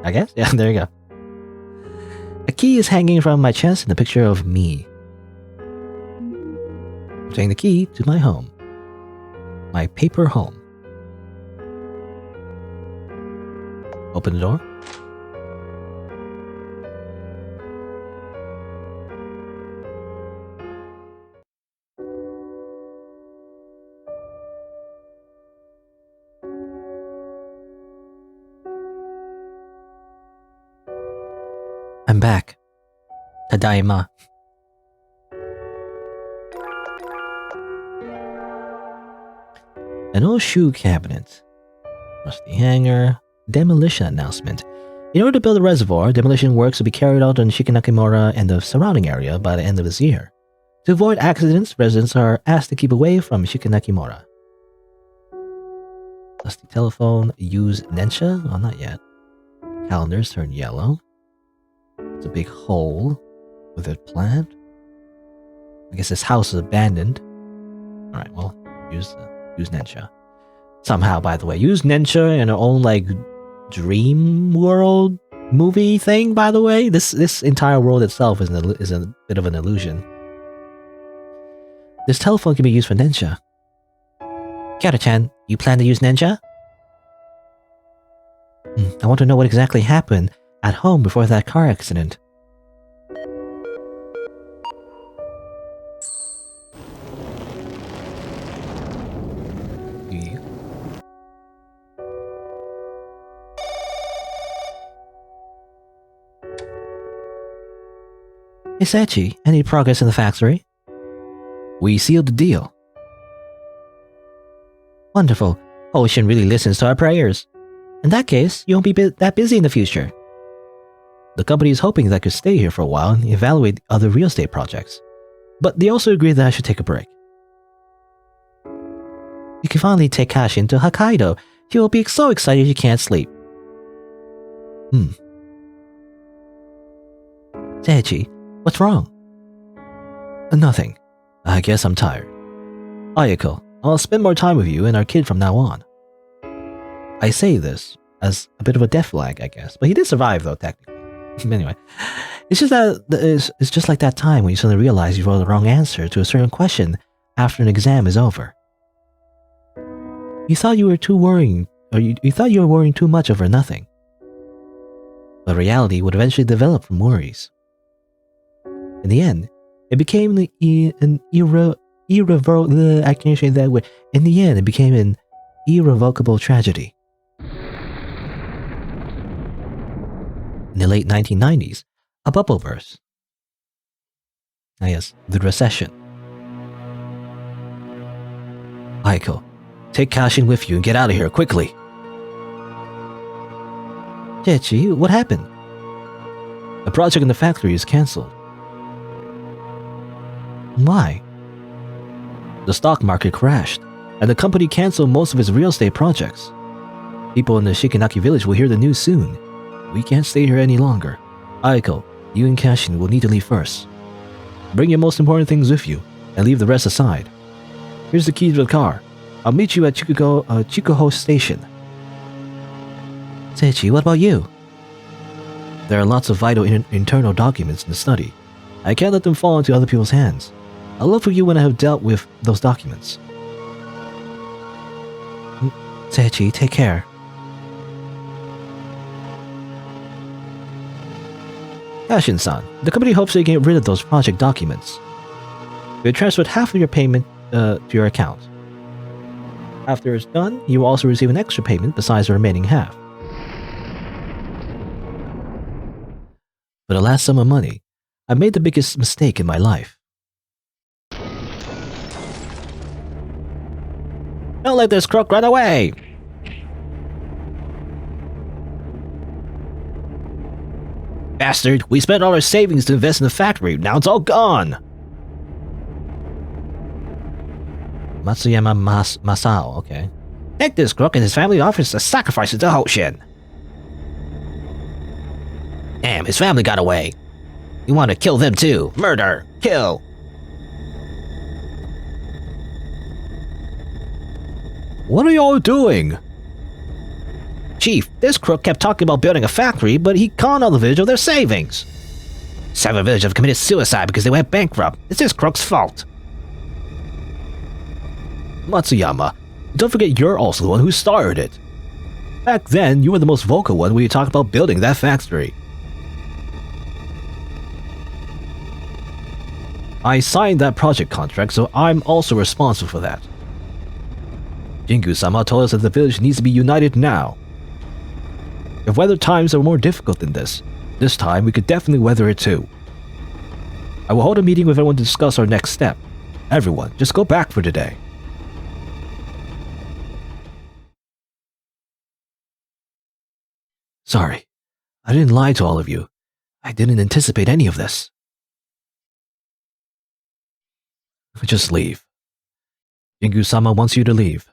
I guess. Yeah, there you go. A key is hanging from my chest in a picture of me. I'm taking the key to my home. My paper home. Open the door. I'm back. Tadaima. An old shoe cabinet. Rusty hanger. Demolition announcement. In order to build a reservoir, demolition works will be carried out on Shikinakimura and the surrounding area by the end of this year. To avoid accidents, residents are asked to keep away from Shikinakimura. Dusty telephone. Use Nensha? Oh, not yet. Calendars turn yellow. It's a big hole with a plant. I guess this house is abandoned. Alright, well, use Nensha. Somehow, by the way, use Nensha in our own, like, dream world movie thing, by the way. This entire world itself is a bit of an illusion. This telephone can be used for Nensha. Kihara-chan, you plan to use Nensha? I want to know what exactly happened at home before that car accident. Hey Sachi, any progress in the factory? We sealed the deal. Wonderful. Ocean really listens to our prayers. In that case, you won't be that busy in the future. The company is hoping that I could stay here for a while and evaluate other real estate projects. But they also agreed that I should take a break. You can finally take Kashin to Hokkaido. He will be so excited you can't sleep. Seiichi, what's wrong? Nothing. I guess I'm tired. Ayako, I'll spend more time with you and our kid from now on. I say this as a bit of a death flag, I guess. But he did survive, though, technically. Anyway, it's just like that time when you suddenly realize you wrote the wrong answer to a certain question after an exam is over. You thought you were you thought you were worrying too much over nothing. But reality would eventually develop from worries. In the end, it became an irrevocable tragedy. In the late 1990s, a bubble burst. Ah yes, the recession. Aiko, take Kashin with you and get out of here quickly. Jechi, what happened? The project in the factory is cancelled. Why? The stock market crashed, and the company canceled most of its real estate projects. People in the Shikinaki village will hear the news soon. We can't stay here any longer. Aiko, you and Kashin will need to leave first. Bring your most important things with you, and leave the rest aside. Here's the key to the car. I'll meet you at Chikuho Station. Seiichi, what about you? There are lots of vital internal documents in the study. I can't let them fall into other people's hands. I'll look for you when I have dealt with those documents. Seiichi, take care. Kashin-san, the company hopes to get rid of those project documents. We have transferred half of your payment to your account. After it's done, you will also receive an extra payment besides the remaining half. For the last sum of money, I made the biggest mistake in my life. Don't let this crook run away! Bastard, we spent all our savings to invest in the factory, now it's all gone! Matsuyama Masao, okay. Take this crook and his family offers a sacrifice to Hoshin. Damn, his family got away. You want to kill them too. Murder! Kill! What are y'all doing? Chief, this crook kept talking about building a factory, but he conned all the village of their savings. 7 villagers have committed suicide because they went bankrupt. It's this crook's fault. Matsuyama, don't forget you're also the one who started it. Back then, you were the most vocal one when you talked about building that factory. I signed that project contract, so I'm also responsible for that. Jingu-sama told us that the village needs to be united now. If weather times are more difficult than this time we could definitely weather it too. I will hold a meeting with everyone to discuss our next step. Everyone, just go back for today. Sorry, I didn't lie to all of you. I didn't anticipate any of this. Just leave. Jingu-sama wants you to leave.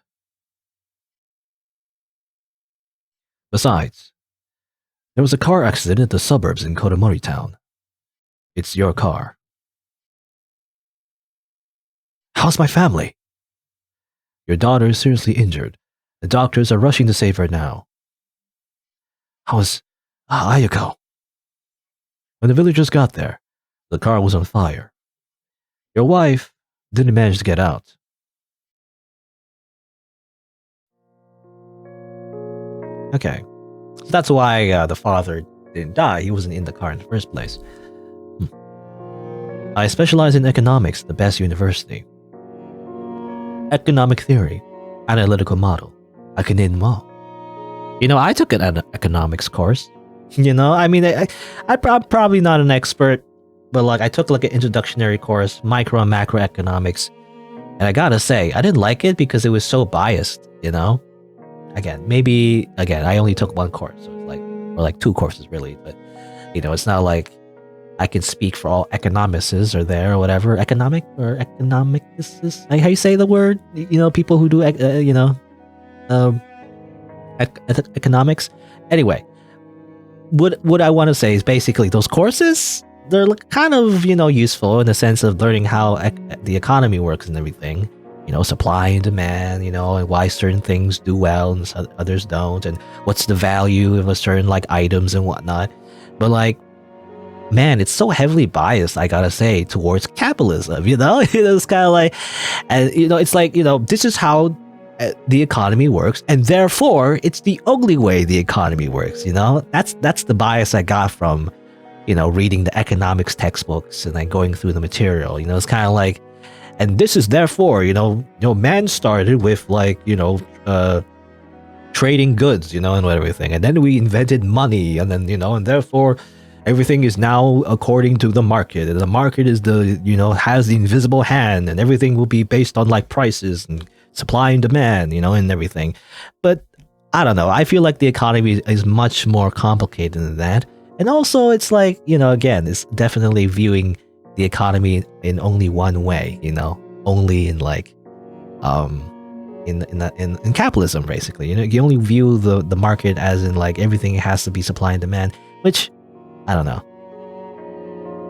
Besides, there was a car accident in the suburbs in Kuromori town. It's your car. How's my family? Your daughter is seriously injured. The doctors are rushing to save her now. How's Ayako? When the villagers got there, the car was on fire. Your wife didn't manage to get out. Okay. So that's why the father didn't die. He wasn't in the car in the first place. I specialize in economics at the best university. Economic theory, analytical model. I can name them all. You know, I took an economics course. You know, I mean, I'm probably not an expert, but like I took like an introductory course, micro and macro economics. And I gotta say, I didn't like it because it was so biased, you know? Again, I only took one course, so it's like, or like 2 courses really, but you know, it's not like I can speak for all economists are there or whatever. Economic or economics, like how you say the word? You know, people who do, economics. Anyway, what I want to say is basically those courses, they're kind of, you know, useful in the sense of learning how the economy works and everything. You know, supply and demand, you know, and why certain things do well and others don't, and what's the value of a certain like items and whatnot. But like, man, it's so heavily biased, I gotta say, towards capitalism, you know? It's kind of like, and you know, it's like, you know, this is how the economy works, and therefore it's the only way the economy works, you know? That's the bias I got from, you know, reading the economics textbooks and then going through the material. You know, it's kind of like, and this is therefore, you know, man started with like, you know, trading goods, you know, and everything, and then we invented money, and then, you know, and therefore everything is now according to the market, and the market is the, you know, has the invisible hand, and everything will be based on like prices and supply and demand, you know, and everything. But I don't know, I feel like the economy is much more complicated than that. And also it's like, you know, again, it's definitely viewing the economy in only one way, you know, only in like in capitalism, basically. You know, you only view the market as in like everything has to be supply and demand, which I don't know.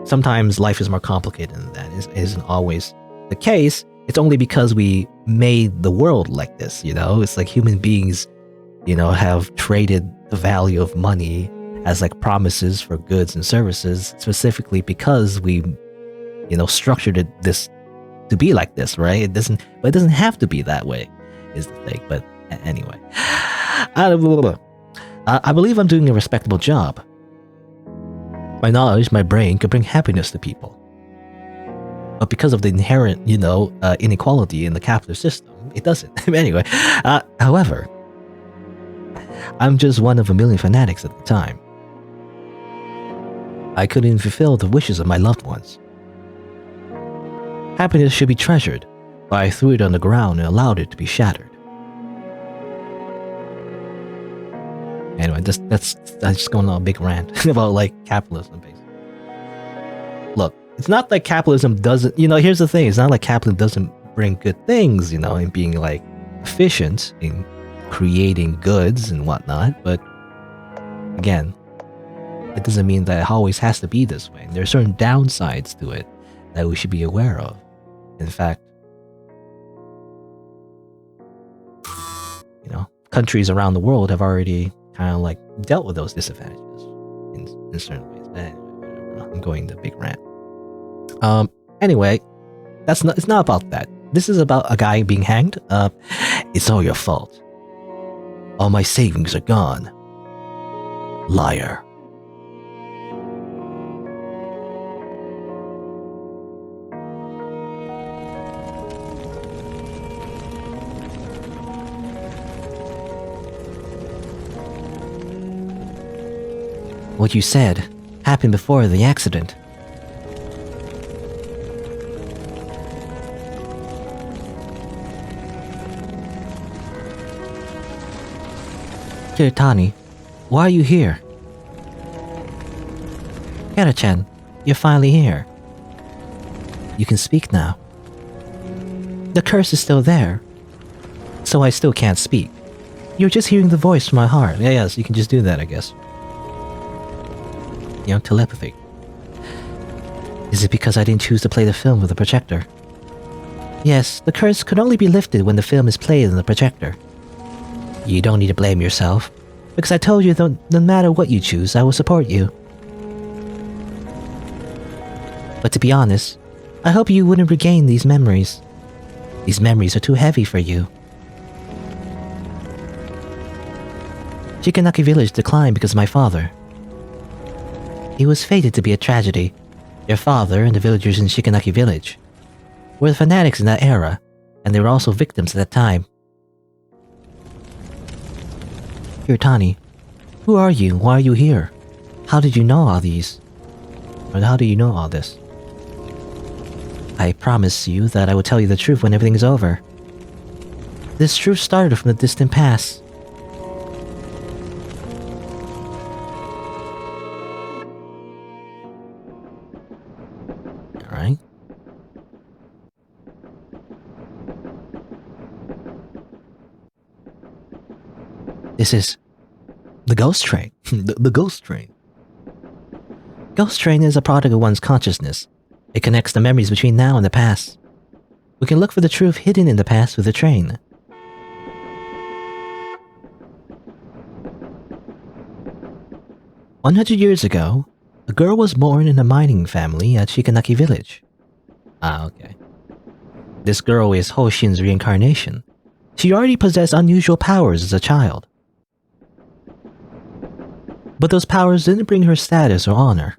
Sometimes life is more complicated than that. It isn't always the case. It's only because we made the world like this, you know? It's like human beings, you know, have traded the value of money as like promises for goods and services, specifically because we, you know, structured this to be like this, right? It doesn't have to be that way, is the thing. But anyway, I believe I'm doing a respectable job. My knowledge, my brain could bring happiness to people. But because of the inherent, inequality in the capitalist system, it doesn't. Anyway, however, I'm just one of a million fanatics at the time. I couldn't fulfill the wishes of my loved ones. Happiness should be treasured, but I threw it on the ground and allowed it to be shattered. Anyway, that's just going on a big rant about like capitalism, basically. Look, it's not like capitalism doesn't, here's the thing, it's not like capitalism doesn't bring good things, in being like efficient in creating goods and whatnot, but again, it doesn't mean that it always has to be this way. There are certain downsides to it that we should be aware of. In fact, countries around the world have already kind of like dealt with those disadvantages in certain ways. But anyway, whatever. I'm going to big rant. Anyway, it's not about that. This is about a guy being hanged. It's all your fault. All my savings are gone. Liar. What you said happened before the accident. Kiritani, why are you here? Kara-chan, you're finally here. You can speak now. The curse is still there, so I still can't speak. You're just hearing the voice from my heart. Yes, you can just do that, I guess. Telepathy. Is it because I didn't choose to play the film with the projector? Yes, the curse could only be lifted when the film is played in the projector. You don't need to blame yourself, because I told you that no matter what you choose, I will support you. But to be honest, I hope you wouldn't regain these memories. These memories are too heavy for you. Shiganaki village declined because of my father. It was fated to be a tragedy. Your father and the villagers in Shiganaki village were the fanatics in that era, and they were also victims at that time. Kiritani, who are you? Why are you here? How did you know all these? Or how do you know all this? I promise you that I will tell you the truth when everything is over. This truth started from the distant past. Alright. This is the ghost train. the ghost train. Ghost train is a product of one's consciousness. It connects the memories between now and the past. We can look for the truth hidden in the past with the train. "100 years ago, a girl was born in a mining family at Shiganaki village." Ah, okay. This girl is Hoshin's reincarnation. She already possessed unusual powers as a child. But those powers didn't bring her status or honor.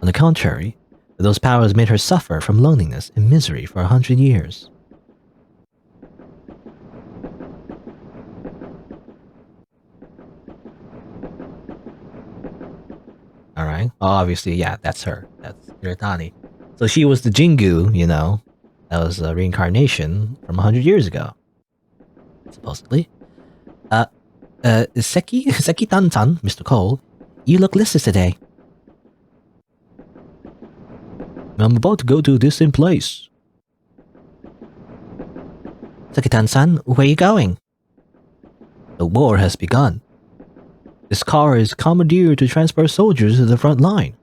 On the contrary, those powers made her suffer from loneliness and misery for 100 years. Alright, obviously, yeah, that's her. That's Kiritani. So she was the Jingu, that was a reincarnation from 100 years ago. Supposedly. Seki-tan-san, Mr. Cole, you look listless today. I'm about to go to a distant place. Seki-tan-san, where are you going? The war has begun. This car is commandeered to transport soldiers to the front line.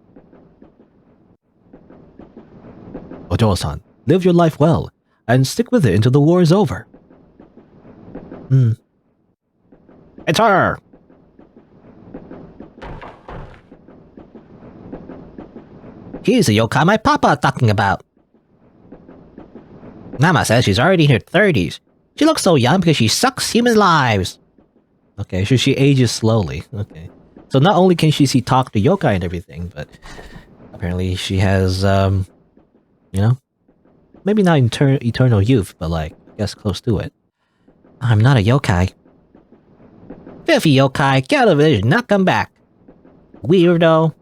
Ojo-san, live your life well, and stick with it until the war is over. It's her! She's the yōkai my papa talking about. Mama says she's already in her 30s. She looks so young because she sucks human lives. Okay, so she ages slowly. Okay. So not only can she talk to yokai and everything, but apparently she has, You know? Maybe not eternal youth, but like, I guess close to it. I'm not a yokai. Filthy yokai, get out of the village, not come back. Weirdo.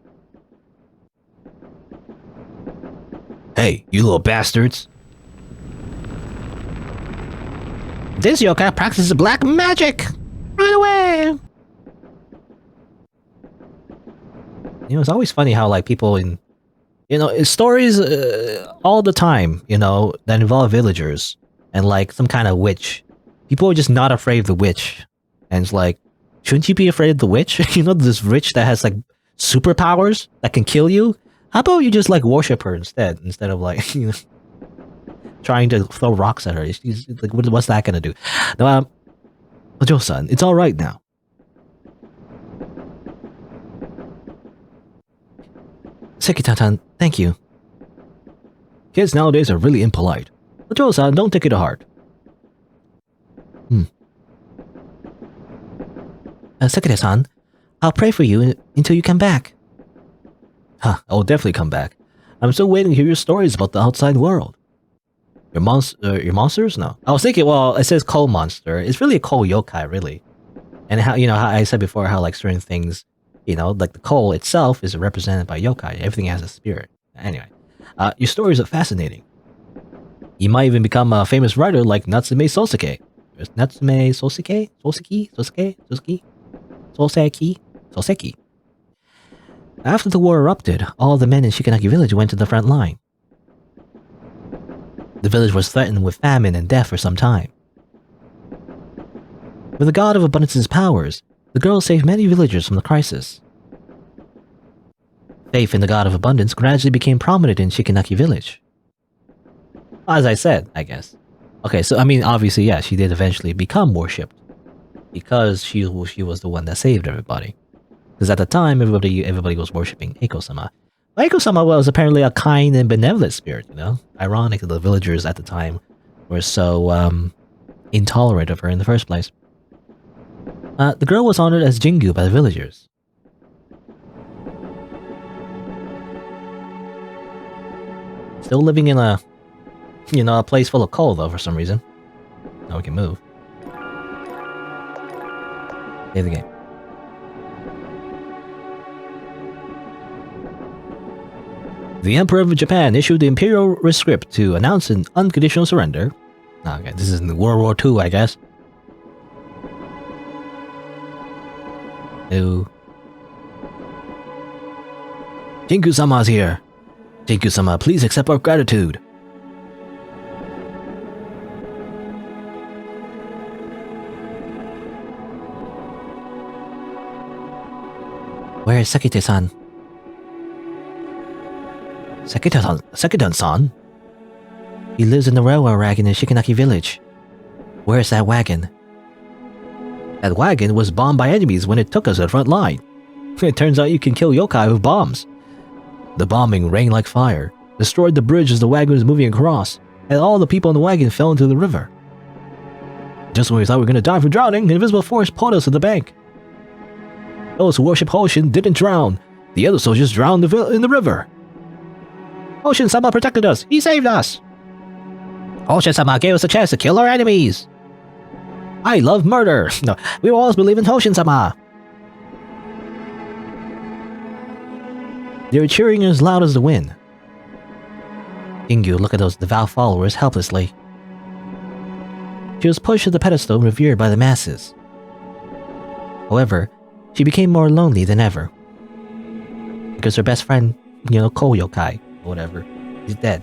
Hey, you little bastards. This yokai practices black magic! Run away! You know, it's always funny how, like, people in... You know, it's stories all the time, you know, that involve villagers and, like, some kind of witch. People are just not afraid of the witch. And it's like, shouldn't you be afraid of the witch? You know, this witch that has, like, superpowers that can kill you? How about you just, like, worship her instead of, like, you know... trying to throw rocks at her. She's like, what's that gonna do? No, Ojo-san, it's all right now. Sekita-san, thank you. Kids nowadays are really impolite. Ojo-san, don't take it to heart. Sekita-san, I'll pray for you until you come back. Huh, I'll definitely come back. I'm still waiting to hear your stories about the outside world. Your monsters? No. I was thinking, well, it says coal monster. It's really a coal yokai, really. And how, you know, how I said before, how like certain things, you know, like the coal itself is represented by yokai. Everything has a spirit. Anyway, your stories are fascinating. You might even become a famous writer like Natsume Soseki. Natsume Soseki? Soseki. After the war erupted, all the men in Shikanaki village went to the front line. The village was threatened with famine and death for some time. With the god of abundance's powers, the girl saved many villagers from the crisis. Faith in the god of abundance gradually became prominent in Shikanaki village. As I said, I guess. Okay, so I mean, obviously, yeah, she did eventually become worshipped. Because she was the one that saved everybody. Because at the time, everybody was worshipping Eiko-sama. Eiko-sama was apparently a kind and benevolent spirit, you know? Ironic that the villagers at the time were so, intolerant of her in the first place. The girl was honored as Jingu by the villagers. Still living in a, you know, a place full of coal, though, for some reason. Now we can move. Save the game. The Emperor of Japan issued the imperial rescript to announce an unconditional surrender. Okay, this is in World War II, I guess. No. Jingu-sama's here. Jingu-sama, please accept our gratitude. Where is Sekite-san? Sekita-san? He lives in the railway wagon in Shikanaki village. Where's that wagon? That wagon was bombed by enemies when it took us to the front line. It turns out you can kill yokai with bombs. The bombing rained like fire, destroyed the bridge as the wagon was moving across, and all the people in the wagon fell into the river. Just when we thought we were going to die from drowning, an invisible force pulled us to the bank. Those who worship Hoshin didn't drown. The other soldiers drowned in the river. Hoshin-sama protected us. He saved us. Hoshin-sama gave us a chance to kill our enemies. I love murder. No, we will always believe in Hoshin-sama. They were cheering as loud as the wind. Jingu looked at those devout followers helplessly. She was pushed to the pedestal and revered by the masses. However, she became more lonely than ever. Because her best friend, you know, Ko Yokai, or whatever, is dead.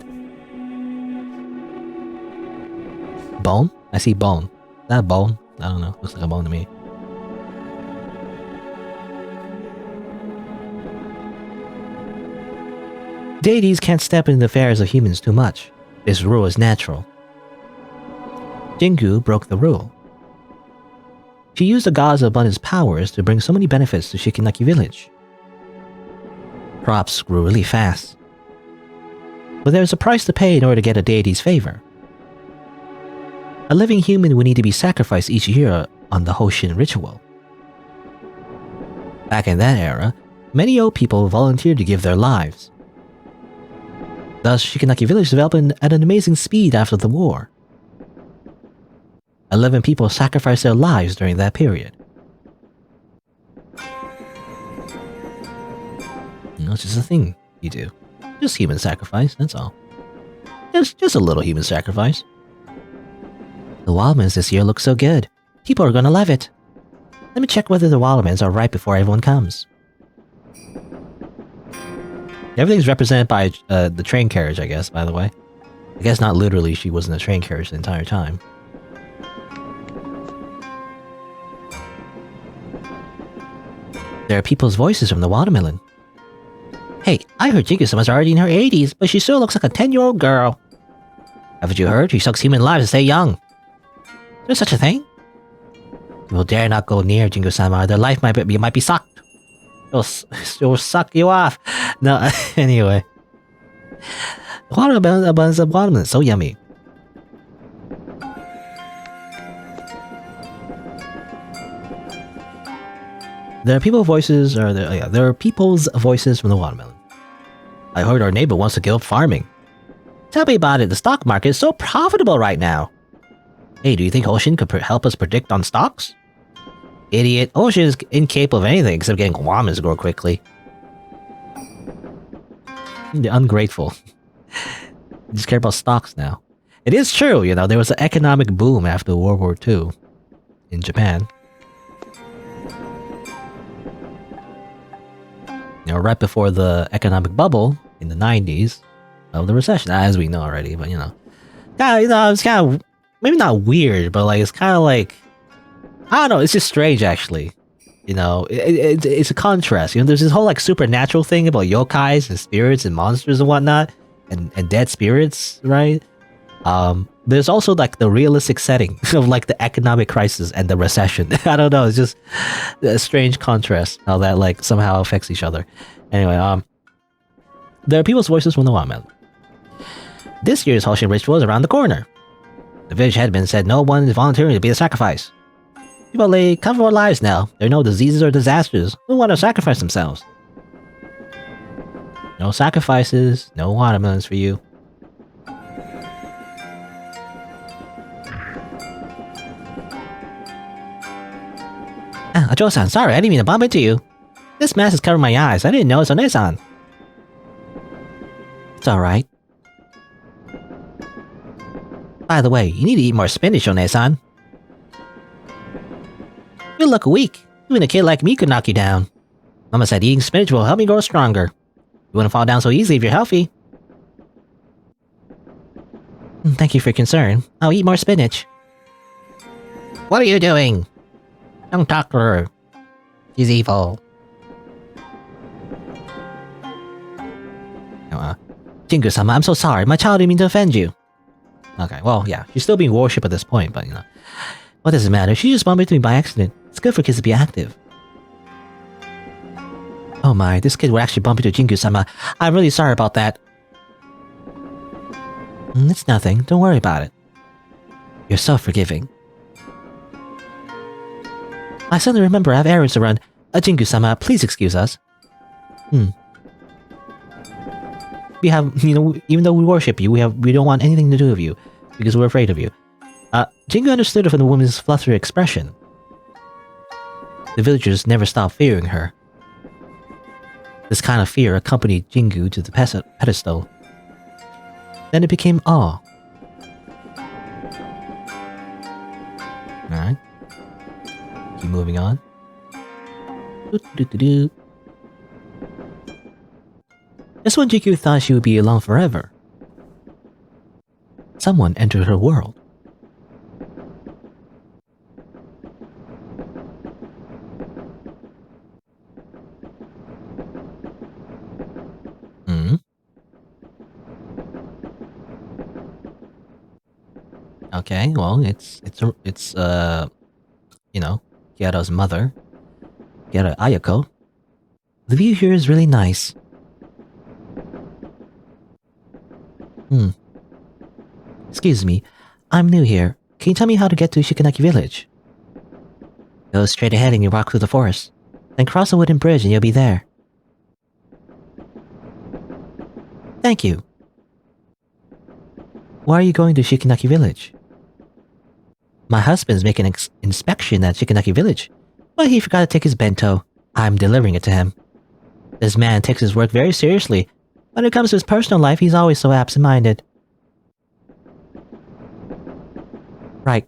Bone? I see bone. Is that a bone? I don't know. Looks like a bone to me. Deities can't step in the affairs of humans too much. This rule is natural. Jingu broke the rule. She used the gods of abundance powers to bring so many benefits to Shikanaki village. Crops grew really fast. But there was a price to pay in order to get a deity's favor. A living human would need to be sacrificed each year on the Hoshin ritual. Back in that era, many old people volunteered to give their lives. Thus, Shikanaki Village developed at an amazing speed after the war. 11 people sacrificed their lives during that period. It's just a thing you do. Just human sacrifice, that's all. Just a little human sacrifice. The Wildmans this year look so good. People are gonna love it. Let me check whether the Wildmans are right before everyone comes. Everything's represented by the train carriage, I guess, by the way. I guess not literally, she was in the train carriage the entire time. There are people's voices from the watermelon. Hey, I heard Jingu-sama's already in her 80s, but she still looks like a 10-year-old girl. Haven't you heard? She sucks human lives to stay young. Is there such a thing? You will dare not go near Jingu-sama, or their life might be sucked. It'll suck you off. No, anyway. Watermelon, so yummy. There are people's voices from the watermelon. I heard our neighbor wants to give up farming. Tell me about it. The stock market is so profitable right now. Hey, do you think Hoshin could help us predict on stocks? Idiot. Hoshin is incapable of anything except getting guamas to grow quickly. They're ungrateful. They just care about stocks now. It is true, you know, there was an economic boom after World War II in Japan. You know, right before the economic bubble in the 90s of the recession, as we know already, but you know, it's kind of, maybe not weird, but like, it's kind of like, I don't know, it's just strange actually. You know, it's a contrast. You know, there's this whole like supernatural thing about yokais and spirits and monsters and whatnot, and dead spirits, right? There's also like the realistic setting of like the economic crisis and the recession. I don't know, it's just a strange contrast how that like somehow affects each other. Anyway, there are people's voices from the watermelon. This year's Hoshin ritual is around the corner. The village headman said no one is volunteering to be a sacrifice. People lay comfortable lives now. There are no diseases or disasters. Who want to sacrifice themselves? No sacrifices, no watermelons for you. Ajo-san, sorry, I didn't mean to bump into you. This mask is covering my eyes. I didn't know it's on One-san. It's alright. By the way, you need to eat more spinach, One-san. You look weak. Even a kid like me could knock you down. Mama said eating spinach will help me grow stronger. You wouldn't fall down so easily if you're healthy. Thank you for your concern. I'll eat more spinach. What are you doing? Don't talk to her. She's evil. Jingu-sama, I'm so sorry. My child didn't mean to offend you. Okay, well, yeah. She's still being worshipped at this point, but you know. What does it matter? She just bumped into me by accident. It's good for kids to be active. Oh my, this kid would actually bump into Jingu-sama. I'm really sorry about that. It's nothing. Don't worry about it. You're so forgiving. I suddenly remember I have errands to run. Jingu-sama, please excuse us. We have, you know, even though we worship you, we don't want anything to do with you, because we're afraid of you. Jingu understood it from the woman's flustered expression. The villagers never stopped fearing her. This kind of fear accompanied Jingu to the pedestal. Then it became awe. Alright. Keep moving on. Just when Jingu thought she would be alone forever, someone entered her world. Okay, well, it's you know, Kihara's mother, Kihara Ayako. The view here is really nice. Excuse me, I'm new here. Can you tell me how to get to Shikanaki Village? Go straight ahead and you walk through the forest. Then cross a wooden bridge and you'll be there. Thank you. Why are you going to Shikinaki Village? My husband's making an inspection at Shikinaki Village, but he forgot to take his bento. I'm delivering it to him. This man takes his work very seriously. When it comes to his personal life, he's always so absent-minded. Right.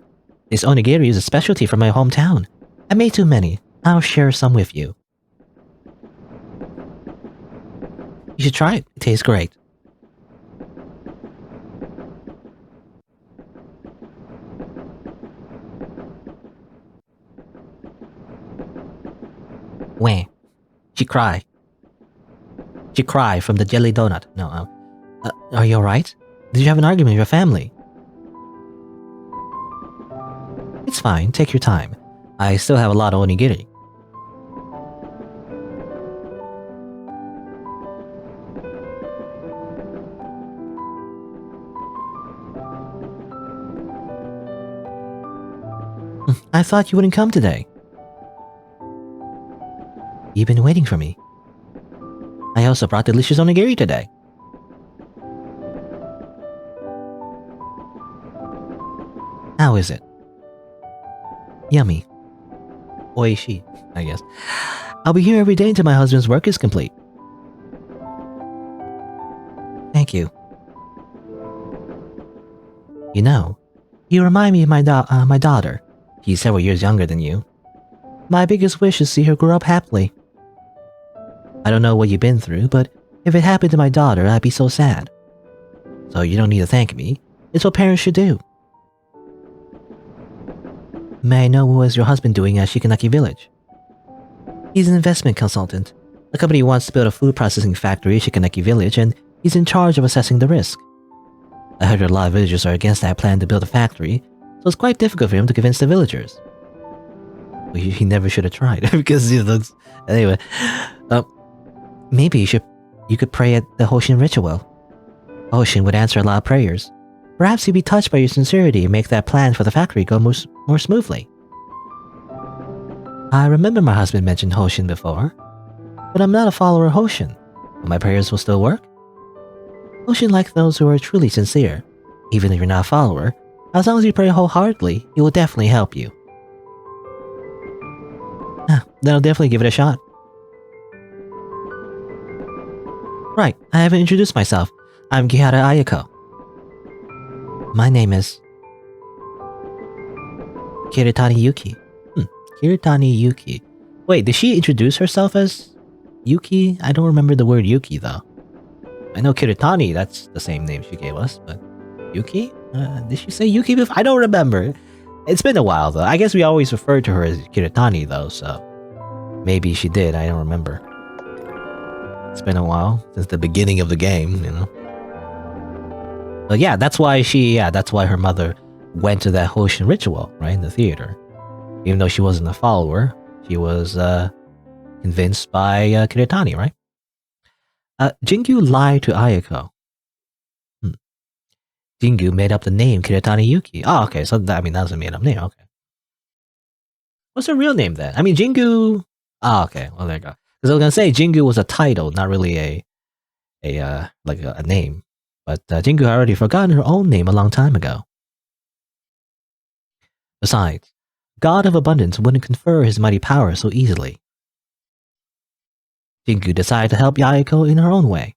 This onigiri is a specialty from my hometown. I made too many. I'll share some with you. You should try it. It tastes great. Wah. She cried. She cried from the jelly donut. No, are you alright? Did you have an argument with your family? It's fine, take your time. I still have a lot of onigiri. I thought you wouldn't come today. You've been waiting for me. I also brought delicious onigiri today. How is it? Yummy. Oishi, I guess. I'll be here every day until my husband's work is complete. Thank you. You know, you remind me of my daughter. She's several years younger than you. My biggest wish is to see her grow up happily. I don't know what you've been through, but if it happened to my daughter, I'd be so sad. So you don't need to thank me. It's what parents should do. May I know what is your husband doing at Shikinaki Village? He's an investment consultant. The company wants to build a food processing factory at Shikinaki Village, and he's in charge of assessing the risk. I heard a lot of villagers are against that plan to build a factory, so it's quite difficult for him to convince the villagers. Well, he never should have tried, because he looks... Anyway, maybe you could pray at the Hoshin ritual. Hoshin would answer a lot of prayers. Perhaps he'd be touched by your sincerity and make that plan for the factory go more smoothly. I remember my husband mentioned Hoshin before, but I'm not a follower of Hoshin. But my prayers will still work? Hoshin likes those who are truly sincere. Even if you're not a follower, as long as you pray wholeheartedly, he will definitely help you. Then I'll definitely give it a shot. Right, I haven't introduced myself. I'm Kihara Ayako. My name is... Kiritani Yuki. Kiritani Yuki. Wait, did she introduce herself as Yuki? I don't remember the word Yuki, though. I know Kiritani, that's the same name she gave us, but... Yuki? Did she say Yuki before? I don't remember. It's been a while, though. I guess we always referred to her as Kiritani, though, so... Maybe she did, I don't remember. It's been a while, since the beginning of the game, you know? But yeah, that's why her mother went to that Hoshin ritual, right, in the theater. Even though she wasn't a follower, she was convinced by Kiritani, right? Jingu lied to Ayako. Jingu made up the name Kiritani Yuki. Oh, okay, so that was a made-up name, okay. What's her real name then? I mean, Jingu... Oh, okay, well, there you go. Because I was gonna say, Jingu was a title, not really a name. But Jingu had already forgotten her own name a long time ago. Besides, God of Abundance wouldn't confer his mighty power so easily. Jingu decided to help Ayako in her own way.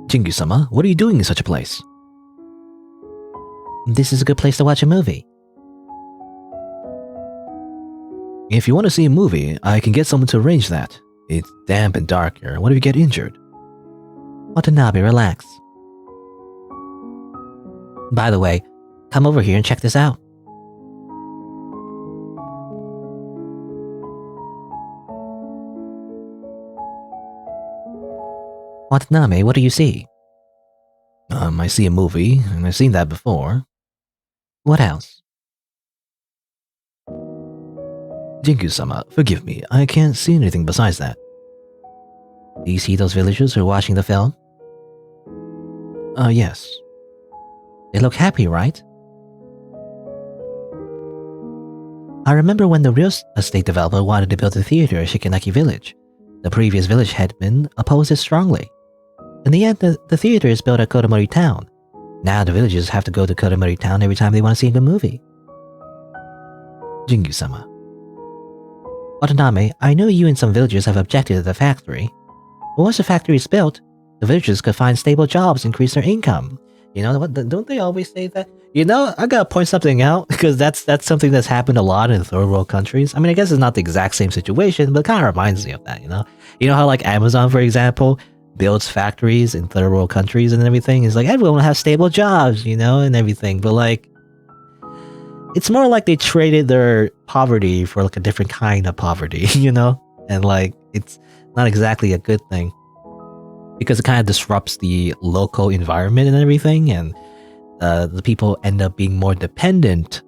Jingu-sama, what are you doing in such a place? This is a good place to watch a movie. If you want to see a movie, I can get someone to arrange that. It's damp and dark here. What if you get injured? Watanabe, relax. By the way, come over here and check this out. Watanabe, what do you see? I see a movie, and I've seen that before. What else? Jingu-sama, forgive me, I can't see anything besides that. Do you see those villagers who are watching the film? Yes. They look happy, right? I remember when the real estate developer wanted to build a theater at Shikanaki Village. The previous village headman opposed it strongly. In the end, the theater is built at Kuromori Town. Now the villagers have to go to Kuromori Town every time they want to see a good movie. Jingu-sama. Watanabe, I know you and some villagers have objected to the factory. But once the factory is built, the villagers could find stable jobs and increase their income. You know what? Don't they always say that? You know, I gotta point something out because that's something that's happened a lot in third world countries. I mean, I guess it's not the exact same situation, but it kind of reminds me of that. You know how like Amazon, for example, builds factories in third world countries and everything. It's like everyone will have stable jobs, you know, and everything. But like, it's more like they traded their poverty for like a different kind of poverty, you know, and like it's not exactly a good thing because it kind of disrupts the local environment and everything, and the people end up being more dependent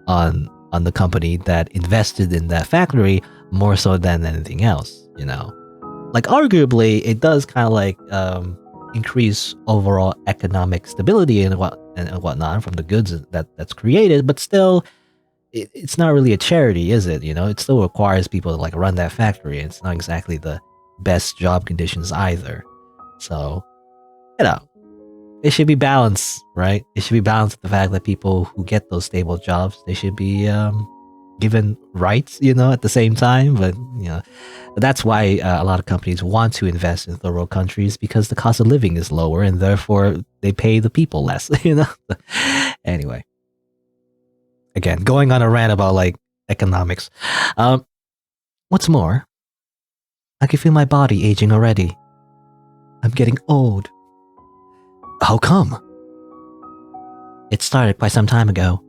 on the company that invested in that factory more so than anything else, you know. Like arguably, it does kind of like increase overall economic stability and whatnot from the goods that's created, but still, it's not really a charity, is it? You know, it still requires people to like run that factory. And it's not exactly the best job conditions either. So, you know, it should be balanced, right? It should be balanced with the fact that people who get those stable jobs, they should be given rights, you know, at the same time. But, you know, that's why a lot of companies want to invest in third world countries because the cost of living is lower and therefore they pay the people less, you know? Anyway. Again, going on a rant about like economics. What's more, I can feel my body aging already. I'm getting old. How come? It started quite some time ago.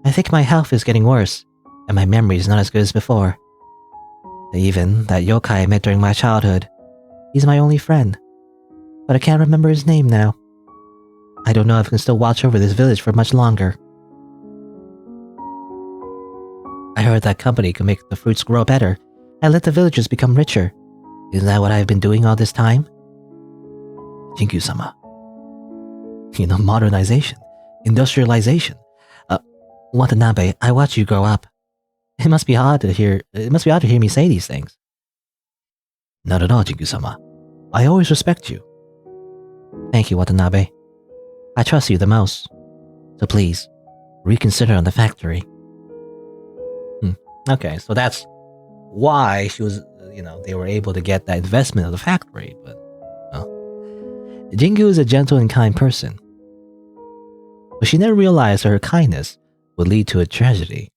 I think my health is getting worse, and my memory is not as good as before. Even that yōkai I met during my childhood, he's my only friend, but I can't remember his name now. I don't know if I can still watch over this village for much longer. I heard that company could make the fruits grow better and let the villagers become richer. Isn't that what I've been doing all this time? Jingu-sama. You know, modernization, industrialization. Watanabe, I watch you grow up. It must be odd to hear me say these things. Not at all, Jingu-sama. I always respect you. Thank you, Watanabe. I trust you the most. So please, reconsider on the factory. Okay, so that's why she was, you know, they were able to get that investment of the factory, but, well. Jingu is a gentle and kind person. But she never realized that her kindness would lead to a tragedy.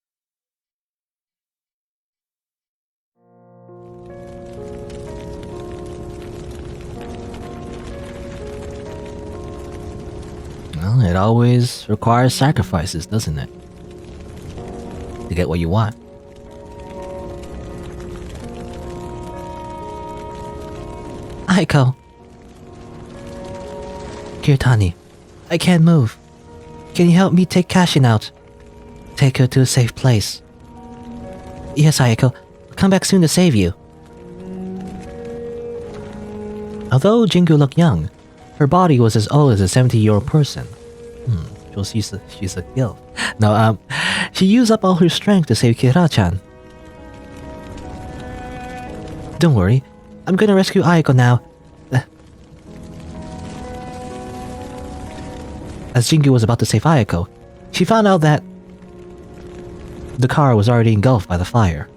Well, it always requires sacrifices, doesn't it? To get what you want. Aiko. Kiritani, I can't move. Can you help me take Kashin out? Take her to a safe place. Yes, Aiko. I'll come back soon to save you. Although Jingu looked young, her body was as old as a 70-year-old person. So she's a gilf. No, she used up all her strength to save Kihara-chan. Don't worry, I'm gonna rescue Aiko now. As Jingu was about to save Aiko, she found out that the car was already engulfed by the fire.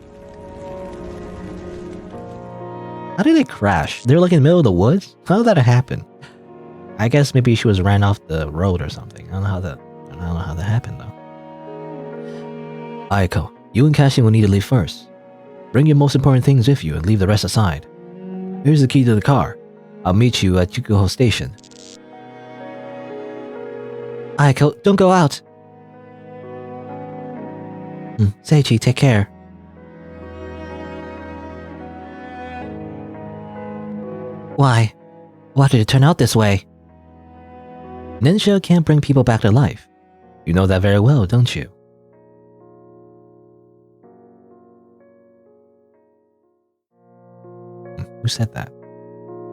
How did they crash? They were like in the middle of the woods? How did that happen? I guess maybe she was ran off the road or something. I don't know how that happened though. Aiko, you and Kashin will need to leave first. Bring your most important things with you and leave the rest aside. Here's the key to the car. I'll meet you at Yukuho Station. Aiko, don't go out. Seichi, take care. Why? Why did it turn out this way? Ninja can't bring people back to life. You know that very well, don't you? Who said that?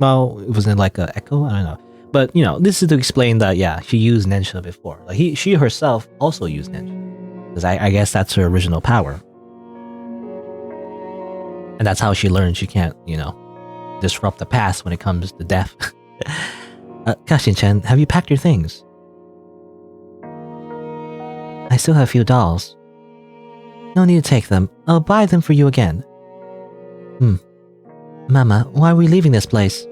Well, it wasn't like an echo? I don't know. But, you know, this is to explain that, yeah, she used Nensha before. Like, she herself also used Nensha. Because I guess that's her original power. And that's how she learned she can't, disrupt the past when it comes to death. Kashin-chan, have you packed your things? I still have a few dolls. No need to take them. I'll buy them for you again. Mama, why are we leaving this place?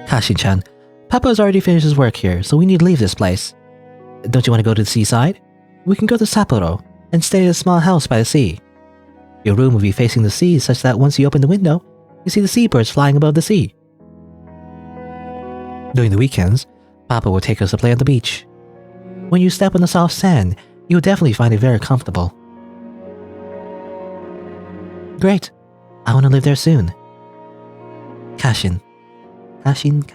Kashin-chan, Papa has already finished his work here, so we need to leave this place. Don't you want to go to the seaside? We can go to Sapporo and stay in a small house by the sea. Your room will be facing the sea such that once you open the window, you see the seabirds flying above the sea. During the weekends, Papa will take us to play on the beach. When you step on the soft sand, you'll definitely find it very comfortable. Great. I want to live there soon. Kashin. Kashin.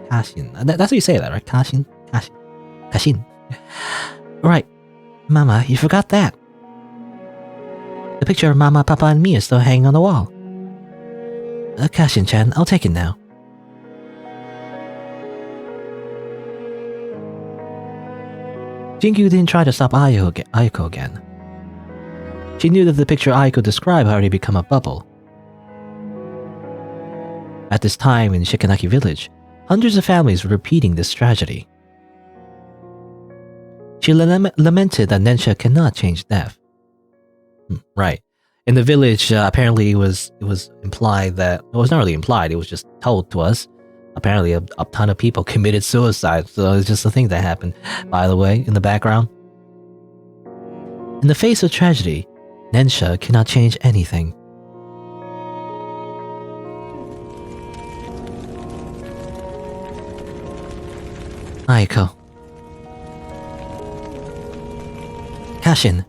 That's how you say that, right? Kashin. Right. Mama, you forgot that. The picture of Mama, Papa, and me is still hanging on the wall. Kashin-chan, I'll take it now. Jingyu didn't try to stop Ayako again. She knew that the picture Ayako described had already become a bubble. At this time in Shikanaki village, hundreds of families were repeating this tragedy. She lamented that Nensha cannot change death. Right. In the village, apparently it was implied that... Well, it was not really implied, it was just told to us. Apparently a ton of people committed suicide, so it's just a thing that happened, by the way, in the background. In the face of tragedy, Nensha cannot change anything. Ayako. Kashin.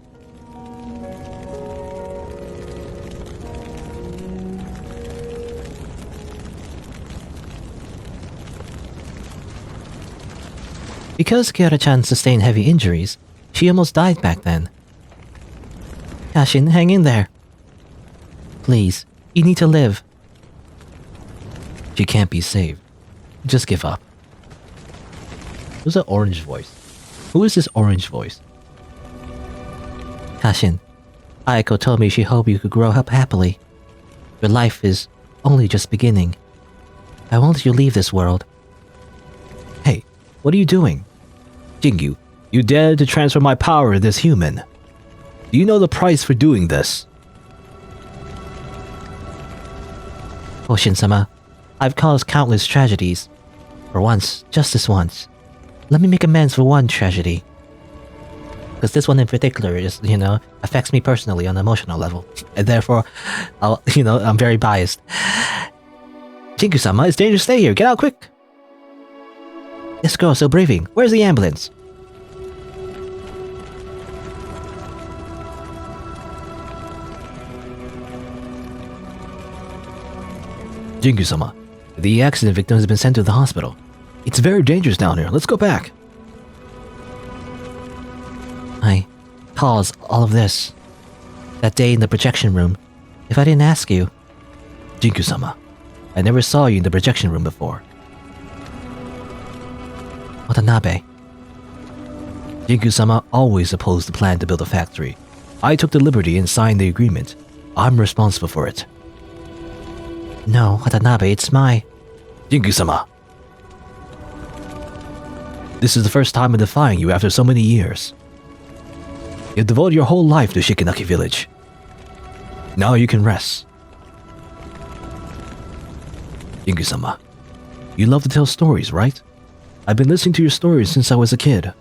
Because Kihara-chan sustained heavy injuries, she almost died back then. Kashin, hang in there. Please, you need to live. She can't be saved. Just give up. Who's that orange voice? Who is this orange voice? Kashin, Ayako told me she hoped you could grow up happily. Your life is only just beginning. I won't let you leave this world. Hey, what are you doing? Jingyu, you dared to transfer my power to this human. Do you know the price for doing this? Oshin-sama, I've caused countless tragedies. For once, just this once. Let me make amends for one tragedy. Because this one in particular is, affects me personally on an emotional level. And therefore, I'm very biased. Jingyu-sama, it's dangerous to stay here. Get out quick. This girl's still breathing. Where's the ambulance? Jingyu-sama, the accident victim has been sent to the hospital. It's very dangerous down here. Let's go back. I caused all of this. That day in the projection room. If I didn't ask you... Jingyu-sama, I never saw you in the projection room before. Watanabe. Jingyu-sama always opposed the plan to build a factory. I took the liberty and signed the agreement. I'm responsible for it. No, Watanabe, it's my... Jingyu-sama. This is the first time I'm defying you after so many years. You've devoted your whole life to Shikanaki village. Now you can rest. Jingyu-sama, you love to tell stories, right? I've been listening to your stories since I was a kid.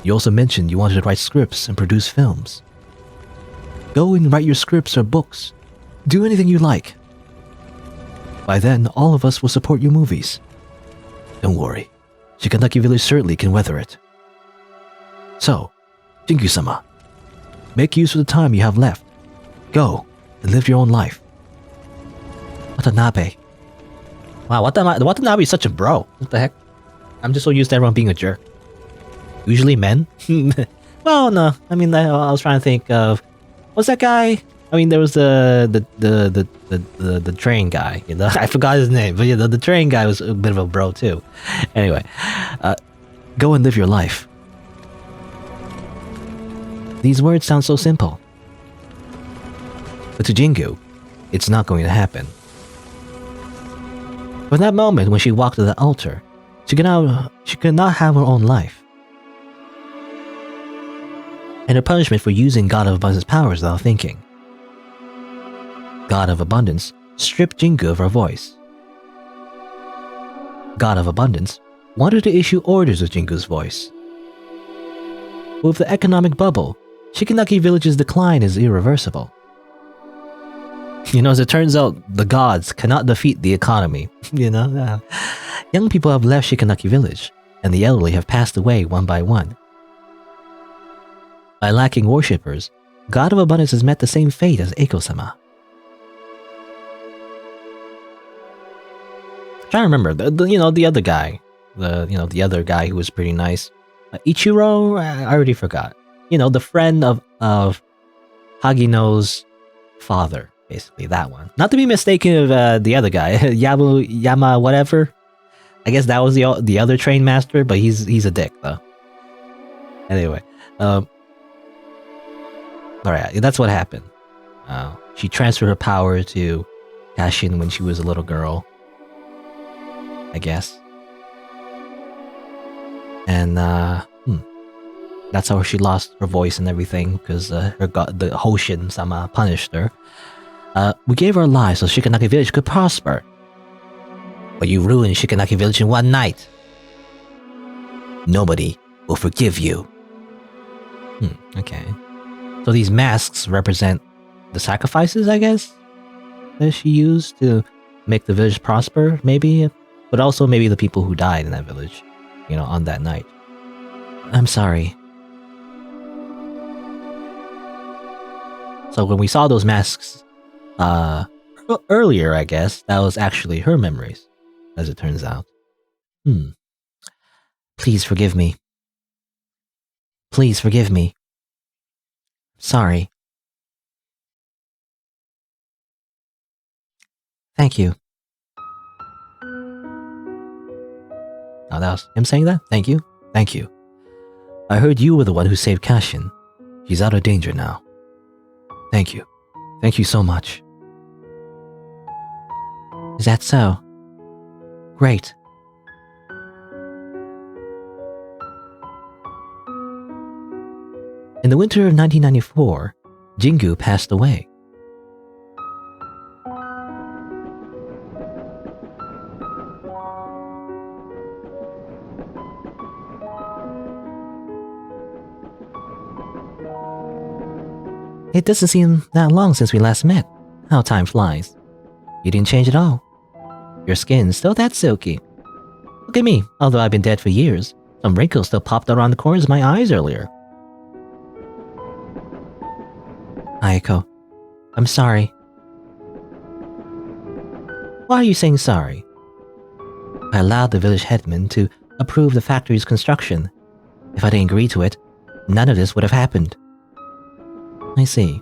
You also mentioned you wanted to write scripts and produce films. Go and write your scripts or books. Do anything you like. By then, all of us will support your movies. Don't worry. Shikanaki village certainly can weather it. So, Jingyu-sama, make use of the time you have left. Go and live your own life. Watanabe. Wow, Watanabe is such a bro. What the heck? I'm just so used to everyone being a jerk. Usually men? Well, no. I mean, I was trying to think of... What's that guy? I mean, there was the train guy. I forgot his name, but the train guy was a bit of a bro too. Anyway, go and live your life. These words sound so simple, But to Jingu, it's not going to happen. From that moment when she walked to the altar, she could not have her own life. And her punishment for using God of Abundance powers without thinking. God of Abundance stripped Jingu of her voice. God of Abundance wanted to issue orders with Jingu's voice. With the economic bubble, Shikanaki Village's decline is irreversible. As it turns out, the gods cannot defeat the economy. Young people have left Shikanaki Village, and the elderly have passed away one by one. By lacking worshippers, God of Abundance has met the same fate as Eiko-sama. I'm trying to remember the other guy, the other guy who was pretty nice, Ichiro. I already forgot. The friend of Hagino's father. Basically, that one. Not to be mistaken of the other guy, Yama whatever. I guess that was the other train master, but he's a dick though. Anyway, all right, that's what happened. She transferred her power to Kashin when she was a little girl, I guess, and that's how she lost her voice and everything because the Hoshin-sama punished her. We gave our lives so Shikanaki Village could prosper. But you ruined Shikanaki Village in one night. Nobody will forgive you. Okay. So these masks represent the sacrifices, I guess, that she used to make the village prosper, maybe? But also maybe the people who died in that village, on that night. I'm sorry. So when we saw those masks earlier, I guess, that was actually her memories, as it turns out. Please forgive me. Please forgive me. Sorry. Thank you. Oh, that was him saying that? Thank you. Thank you. I heard you were the one who saved Kashin. He's out of danger now. Thank you. Thank you so much. Is that so? Great. In the winter of 1994, Jingu passed away. It doesn't seem that long since we last met. How time flies. You didn't change at all. Your skin's still that silky. Look at me, although I've been dead for years. Some wrinkles still popped around the corners of my eyes earlier. Ayako, I'm sorry. Why are you saying sorry? I allowed the village headman to approve the factory's construction. If I didn't agree to it, none of this would have happened. I see.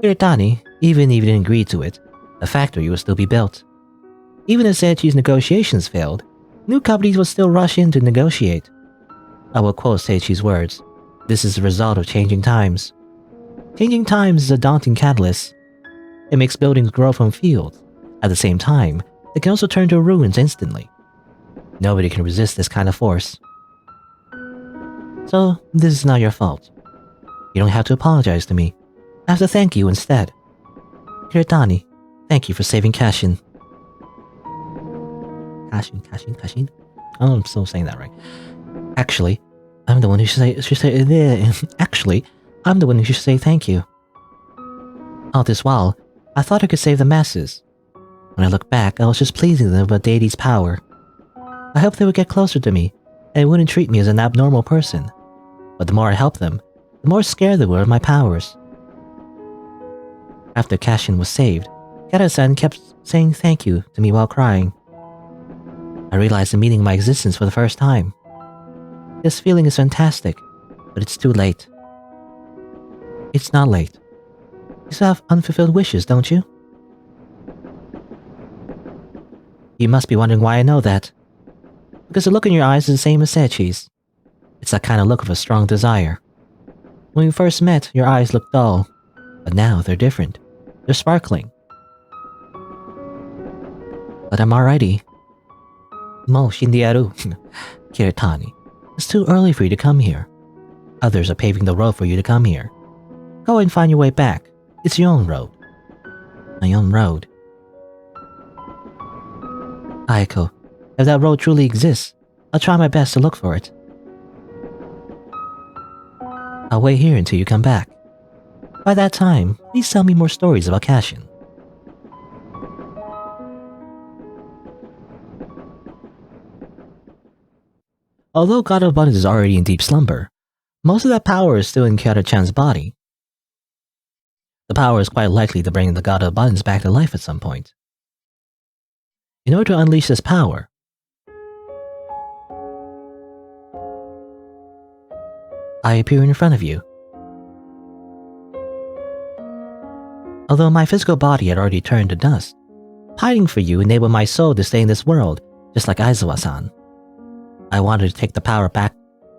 Kiritani, even if you didn't agree to it, the factory would still be built. Even if Seiichi's negotiations failed, new companies would still rush in to negotiate. I will quote Seiichi's words. This is the result of changing times. Changing times is a daunting catalyst. It makes buildings grow from fields. At the same time, it can also turn to ruins instantly. Nobody can resist this kind of force. So, this is not your fault. You don't have to apologize to me. I have to thank you instead. Kiritani, thank you for saving Kashin. Kashin. I don't know if I'm still saying that right. Actually, I'm the one who should say Actually, I'm the one who should say thank you. All this while, I thought I could save the masses. When I look back, I was just pleasing them with a deity's power. I hoped they would get closer to me, and wouldn't treat me as an abnormal person. But the more I helped them, the more scared they were of my powers. After Kashin was saved, Kara-san kept saying thank you to me while crying. I realized the meaning of my existence for the first time. This feeling is fantastic, but it's too late. It's not late. You still have unfulfilled wishes, don't you? You must be wondering why I know that. Because the look in your eyes is the same as Seiichi's. It's that kind of look of a strong desire. When we first met, your eyes looked dull, But now they're different. They're sparkling. But I'm already. Mo shindiaru. Kiritani, it's too early for you to come here. Others are paving the road for you to come here. Go and find your way back. It's your own road. My own road. Aiko, if that road truly exists, I'll try my best to look for it. I'll wait here until you come back. By that time, please tell me more stories about Kashin. Although God of Abundance is already in deep slumber, most of that power is still in Kihara-chan's body. The power is quite likely to bring the God of Abundance back to life at some point. In order to unleash this power, I appear in front of you. Although my physical body had already turned to dust, hiding for you enabled my soul to stay in this world, just like Aizawa-san. I wanted to take the power back.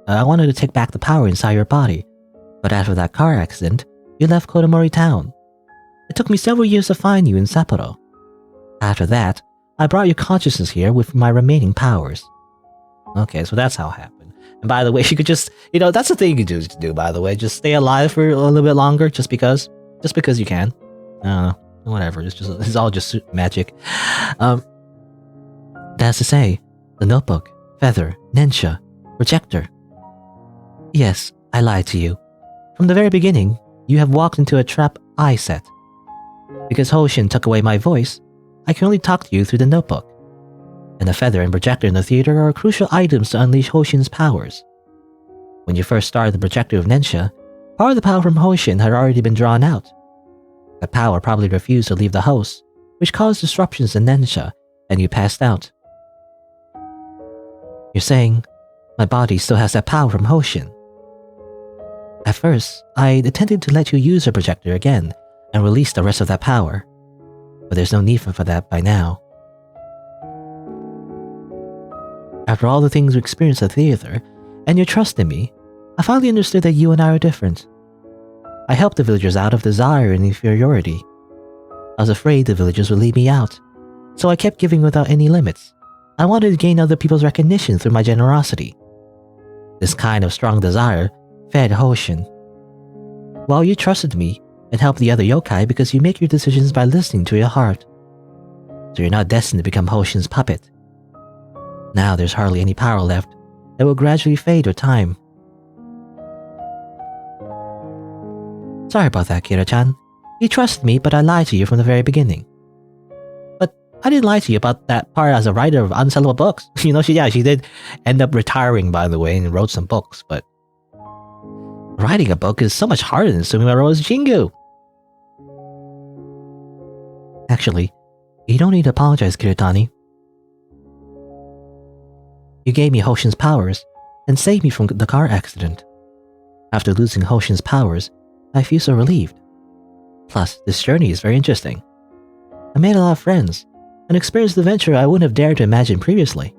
I wanted to take back the power inside your body, but after that car accident, you left Kuromori town. It took me several years to find you in Sapporo. After that, I brought your consciousness here with my remaining powers. Okay, so that's how it happened. And by the way, you could just, that's the thing you could do, by the way. Just stay alive for a little bit longer, just because you can. I don't know, whatever, it's all just magic. That's to say, the notebook, feather, Nensha, projector. Yes, I lied to you. From the very beginning, you have walked into a trap I set. Because Hoshin took away my voice, I can only talk to you through the notebook. And the feather and projector in the theater are crucial items to unleash Hoshin's powers. When you first started the projector of Nensha, part of the power from Hoshin had already been drawn out. The power probably refused to leave the host, which caused disruptions in Nensha, and you passed out. You're saying, my body still has that power from Hoshin. At first, I intended to let you use the projector again and release the rest of that power, but there's no need for that by now. After all the things we experienced at the theater, and your trust in me, I finally understood that you and I are different. I helped the villagers out of desire and inferiority. I was afraid the villagers would leave me out, so I kept giving without any limits. I wanted to gain other people's recognition through my generosity. This kind of strong desire fed Hoshin. While you trusted me and helped the other yokai because you make your decisions by listening to your heart. So you're not destined to become Hoshin's puppet. Now there's hardly any power left that will gradually fade with time. Sorry about that, Kira-chan. You trusted me, but I lied to you from the very beginning. But I didn't lie to you about that part as a writer of unsellable books. She did end up retiring, by the way, and wrote some books, but writing a book is so much harder than assuming my role as Jingu. Actually, you don't need to apologize, Kiritani. You gave me Hoshin's powers and saved me from the car accident. After losing Hoshin's powers, I feel so relieved. Plus, this journey is very interesting. I made a lot of friends and experienced an adventure I wouldn't have dared to imagine previously.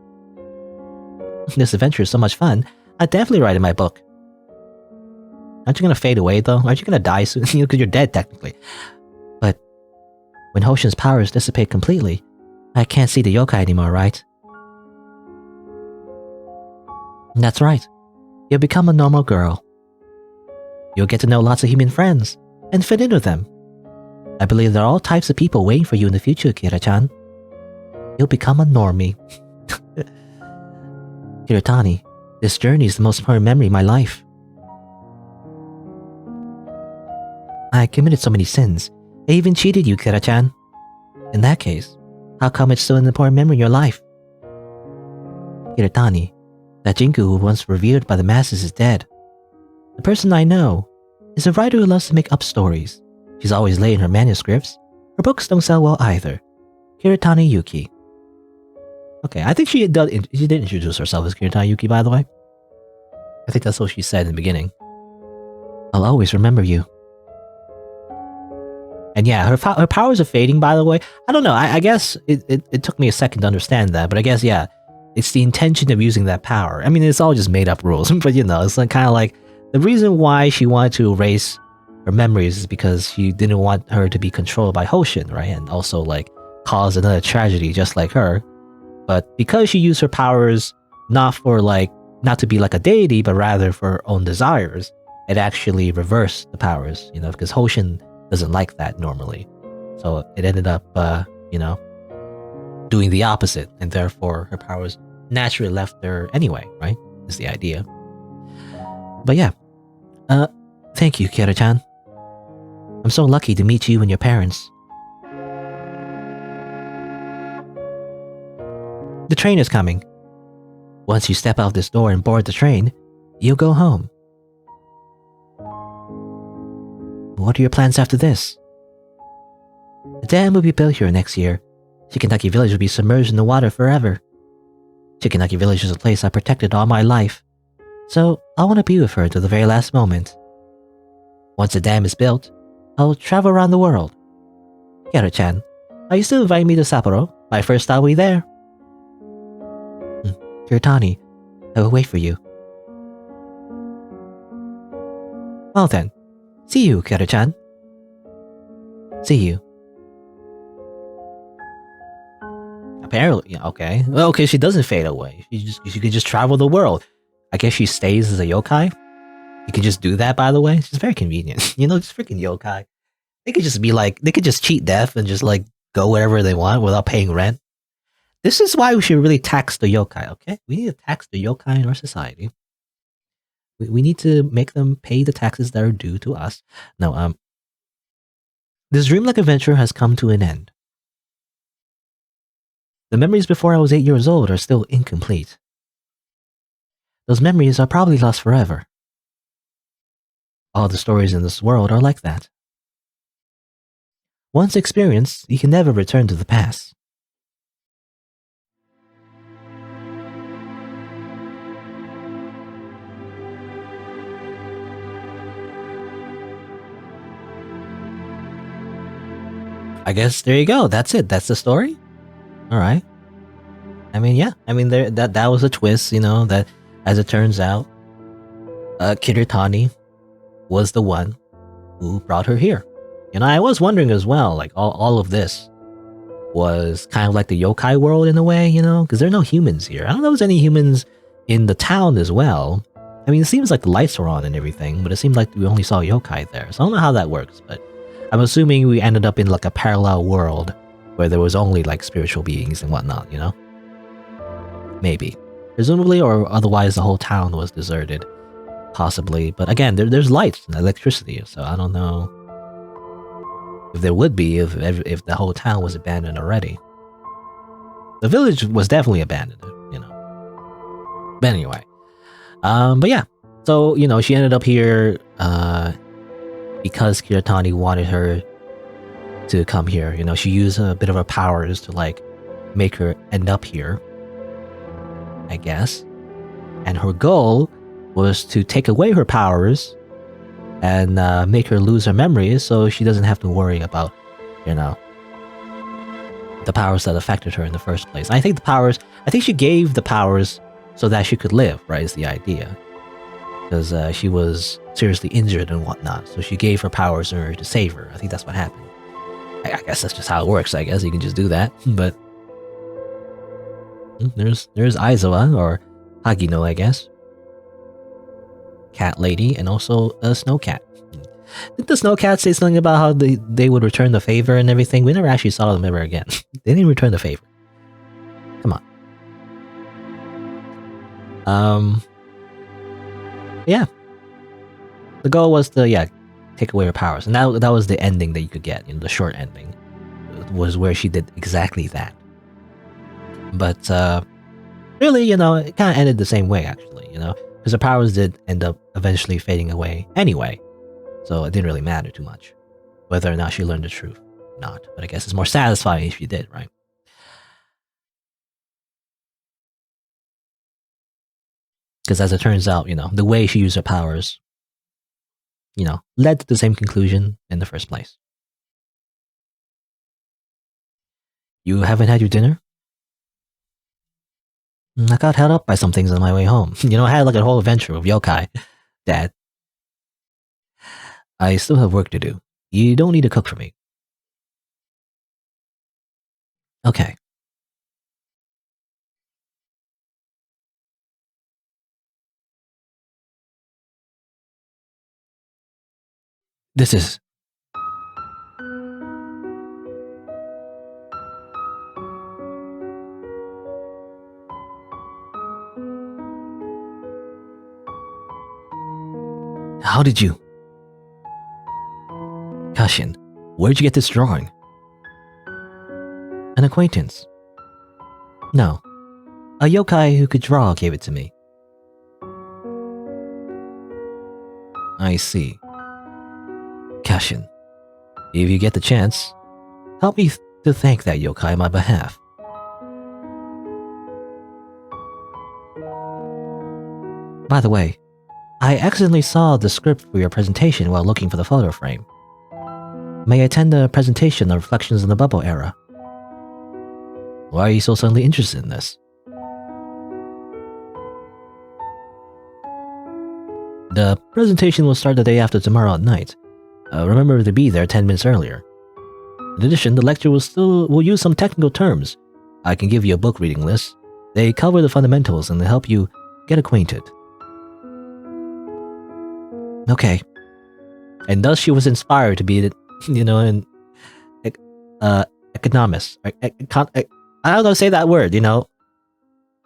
This adventure is so much fun, I'd definitely write in my book. Aren't you gonna fade away though? Aren't you gonna die soon? Because you're dead technically. But when Hoshin's powers dissipate completely, I can't see the yokai anymore, right? That's right. You'll become a normal girl. You'll get to know lots of human friends and fit in with them. I believe there are all types of people waiting for you in the future, Kira-chan. You'll become a normie. Kiritani, this journey is the most important memory of my life. I committed so many sins. I even cheated you, Kira-chan. In that case, how come it's still an important memory in your life? Kiritani, that Jingu who was once revered by the masses is dead. The person I know is a writer who loves to make up stories. She's always late in her manuscripts. Her books don't sell well either. Kiritani Yuki. Okay, I think she did introduce herself as Kiritani Yuki, by the way. I think that's what she said in the beginning. I'll always remember you. And yeah, her powers are fading, by the way. I don't know, I guess it took me a second to understand that, but I guess, yeah, it's the intention of using that power. I mean, it's all just made up rules, but it's like, kind of like the reason why she wanted to erase her memories is because she didn't want her to be controlled by Hoshin, right? And also like cause another tragedy just like her. But because she used her powers not to be like a deity, but rather for her own desires, it actually reversed the powers, because Hoshin doesn't like that normally. So it ended up, doing the opposite, and therefore her powers naturally left her anyway, right? Is the idea. But yeah, thank you, Kira-chan. I'm so lucky to meet you and your parents. The train is coming. Once you step out this door and board the train, you'll go home. What are your plans after this? The dam will be built here next year. Shigenaki Village will be submerged in the water forever. Shigenaki Village is a place I protected all my life, so I want to be with her to the very last moment. Once the dam is built, I'll travel around the world. Kira-chan, are you still inviting me to Sapporo? My first stop will be there. Kiritani, I will wait for you. Well then, see you, Kira-chan. See you. Apparently, okay. Well, okay, she doesn't fade away. She could just travel the world. I guess she stays as a yokai. You can just do that, by the way. It's very convenient. Just freaking yokai. They could just be like, they could just cheat death and just like go wherever they want without paying rent. This is why we should really tax the yokai, okay? We need to tax the yokai in our society. We need to make them pay the taxes that are due to us. No, this dreamlike adventure has come to an end. The memories before I was 8 years old are still incomplete. Those memories are probably lost forever. All the stories in this world are like that. Once experienced, you can never return to the past. I guess there you go. That's it. That's the story. All right. I mean, yeah. I mean, that was a twist. That as it turns out, Kiritani was the one who brought her here. I was wondering as well, like all of this was kind of like the yokai world in a way, because there are no humans here. I don't know if there's any humans in the town as well. I mean, it seems like the lights were on and everything, but it seemed like we only saw yokai there. So I don't know how that works, but I'm assuming we ended up in like a parallel world where there was only like spiritual beings and whatnot, Maybe. Presumably, or otherwise the whole town was deserted. Possibly. But again, there's lights and electricity, so I don't know if there would be if the whole town was abandoned already. The village was definitely abandoned, But anyway. But yeah. So, she ended up here because Kiritani wanted her to come here. She used a bit of her powers to like make her end up here, I guess. And her goal was to take away her powers and make her lose her memories so she doesn't have to worry about, the powers that affected her in the first place. And I think she gave the powers so that she could live, right, is the idea. Because she was seriously injured and whatnot, so she gave her powers in order to save her. I think that's what happened. I guess that's just how it works, I guess. You can just do that, but there's Aizawa, or Hagino, I guess. Cat lady, and also a snow cat. Did the snow cat say something about how they would return the favor and everything? We never actually saw them ever again. They didn't return the favor. Come on. Yeah. The goal was to, take away her powers. And that was the ending that you could get, the short ending. Was where she did exactly that. But, really, it kind of ended the same way, actually, because her powers did end up eventually fading away anyway. So it didn't really matter too much whether or not she learned the truth or not. But I guess it's more satisfying if she did, right? Because as it turns out, the way she used her powers, led to the same conclusion in the first place. You haven't had your dinner? I got held up by some things on my way home. I had like a whole adventure with yokai, Dad. I still have work to do. You don't need to cook for me. Okay. This is... How did you... Kashin, where'd you get this drawing? An acquaintance. No. A yōkai who could draw gave it to me. I see. Kashin, if you get the chance, help me to thank that yōkai on my behalf. By the way, I accidentally saw the script for your presentation while looking for the photo frame. May I attend the presentation of Reflections in the Bubble Era? Why are you so suddenly interested in this? The presentation will start the day after tomorrow at night. Remember to be there 10 minutes earlier. In addition, the lecture will use some technical terms. I can give you a book reading list. They cover the fundamentals and they help you get acquainted. Okay. And thus she was inspired to be, an economist. I don't know how to say that word,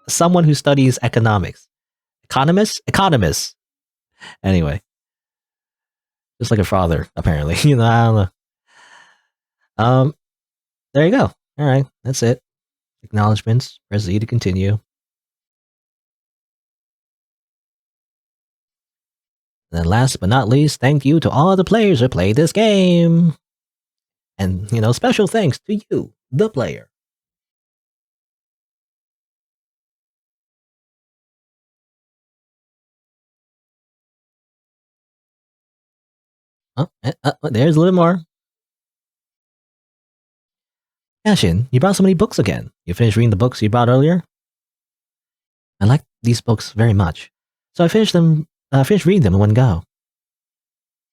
Someone who studies economics. Economist. Anyway. Just like her father, apparently. I don't know. There you go. Alright, that's it. Acknowledgements. Press Z to continue. And then last but not least, thank you to all the players who played this game. And, special thanks to you, the player. There's a little more. Kashin, you brought so many books again. You finished reading the books you brought earlier? I like these books very much. So I finished reading them in one go.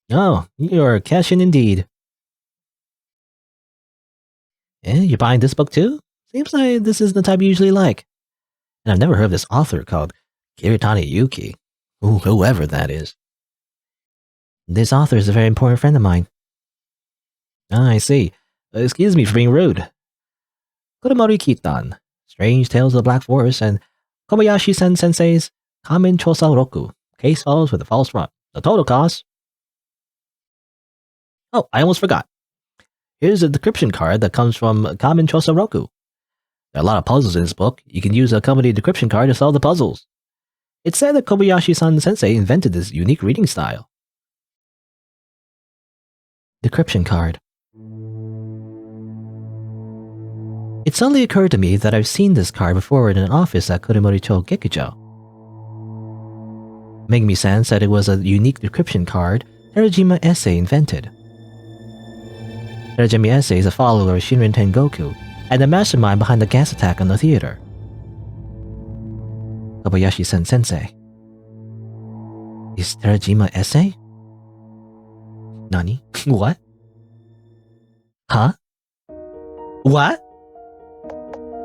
Oh, you're Kashin indeed. You're buying this book too? Seems like this is the type you usually like. And I've never heard of this author called Kiritani Yuki. Whoever that is. This author is a very important friend of mine. Ah, I see. Excuse me for being rude. Kuromori-chō, Strange Tales of the Black Forest, and Kobayashi-sen Sensei's Kamen Chosa Roku, Case Files with a False Front. The total cost... Oh, I almost forgot. Here's a decryption card that comes from Kamen Chosa Roku. There are a lot of puzzles in this book. You can use a company decryption card to solve the puzzles. It's said that Kobayashi-san Sensei invented this unique reading style. Decryption card. It suddenly occurred to me that I've seen this card before in an office at Kuromori-chō Gekijo. Megumi-san said it was a unique decryption card Terajima Esse invented. Terajima Esse is a follower of Shinrin Tengoku and the mastermind behind the gas attack on the theater. Kobayashi-san Sensei. Is Terajima Esse? Nani? What? Huh? What?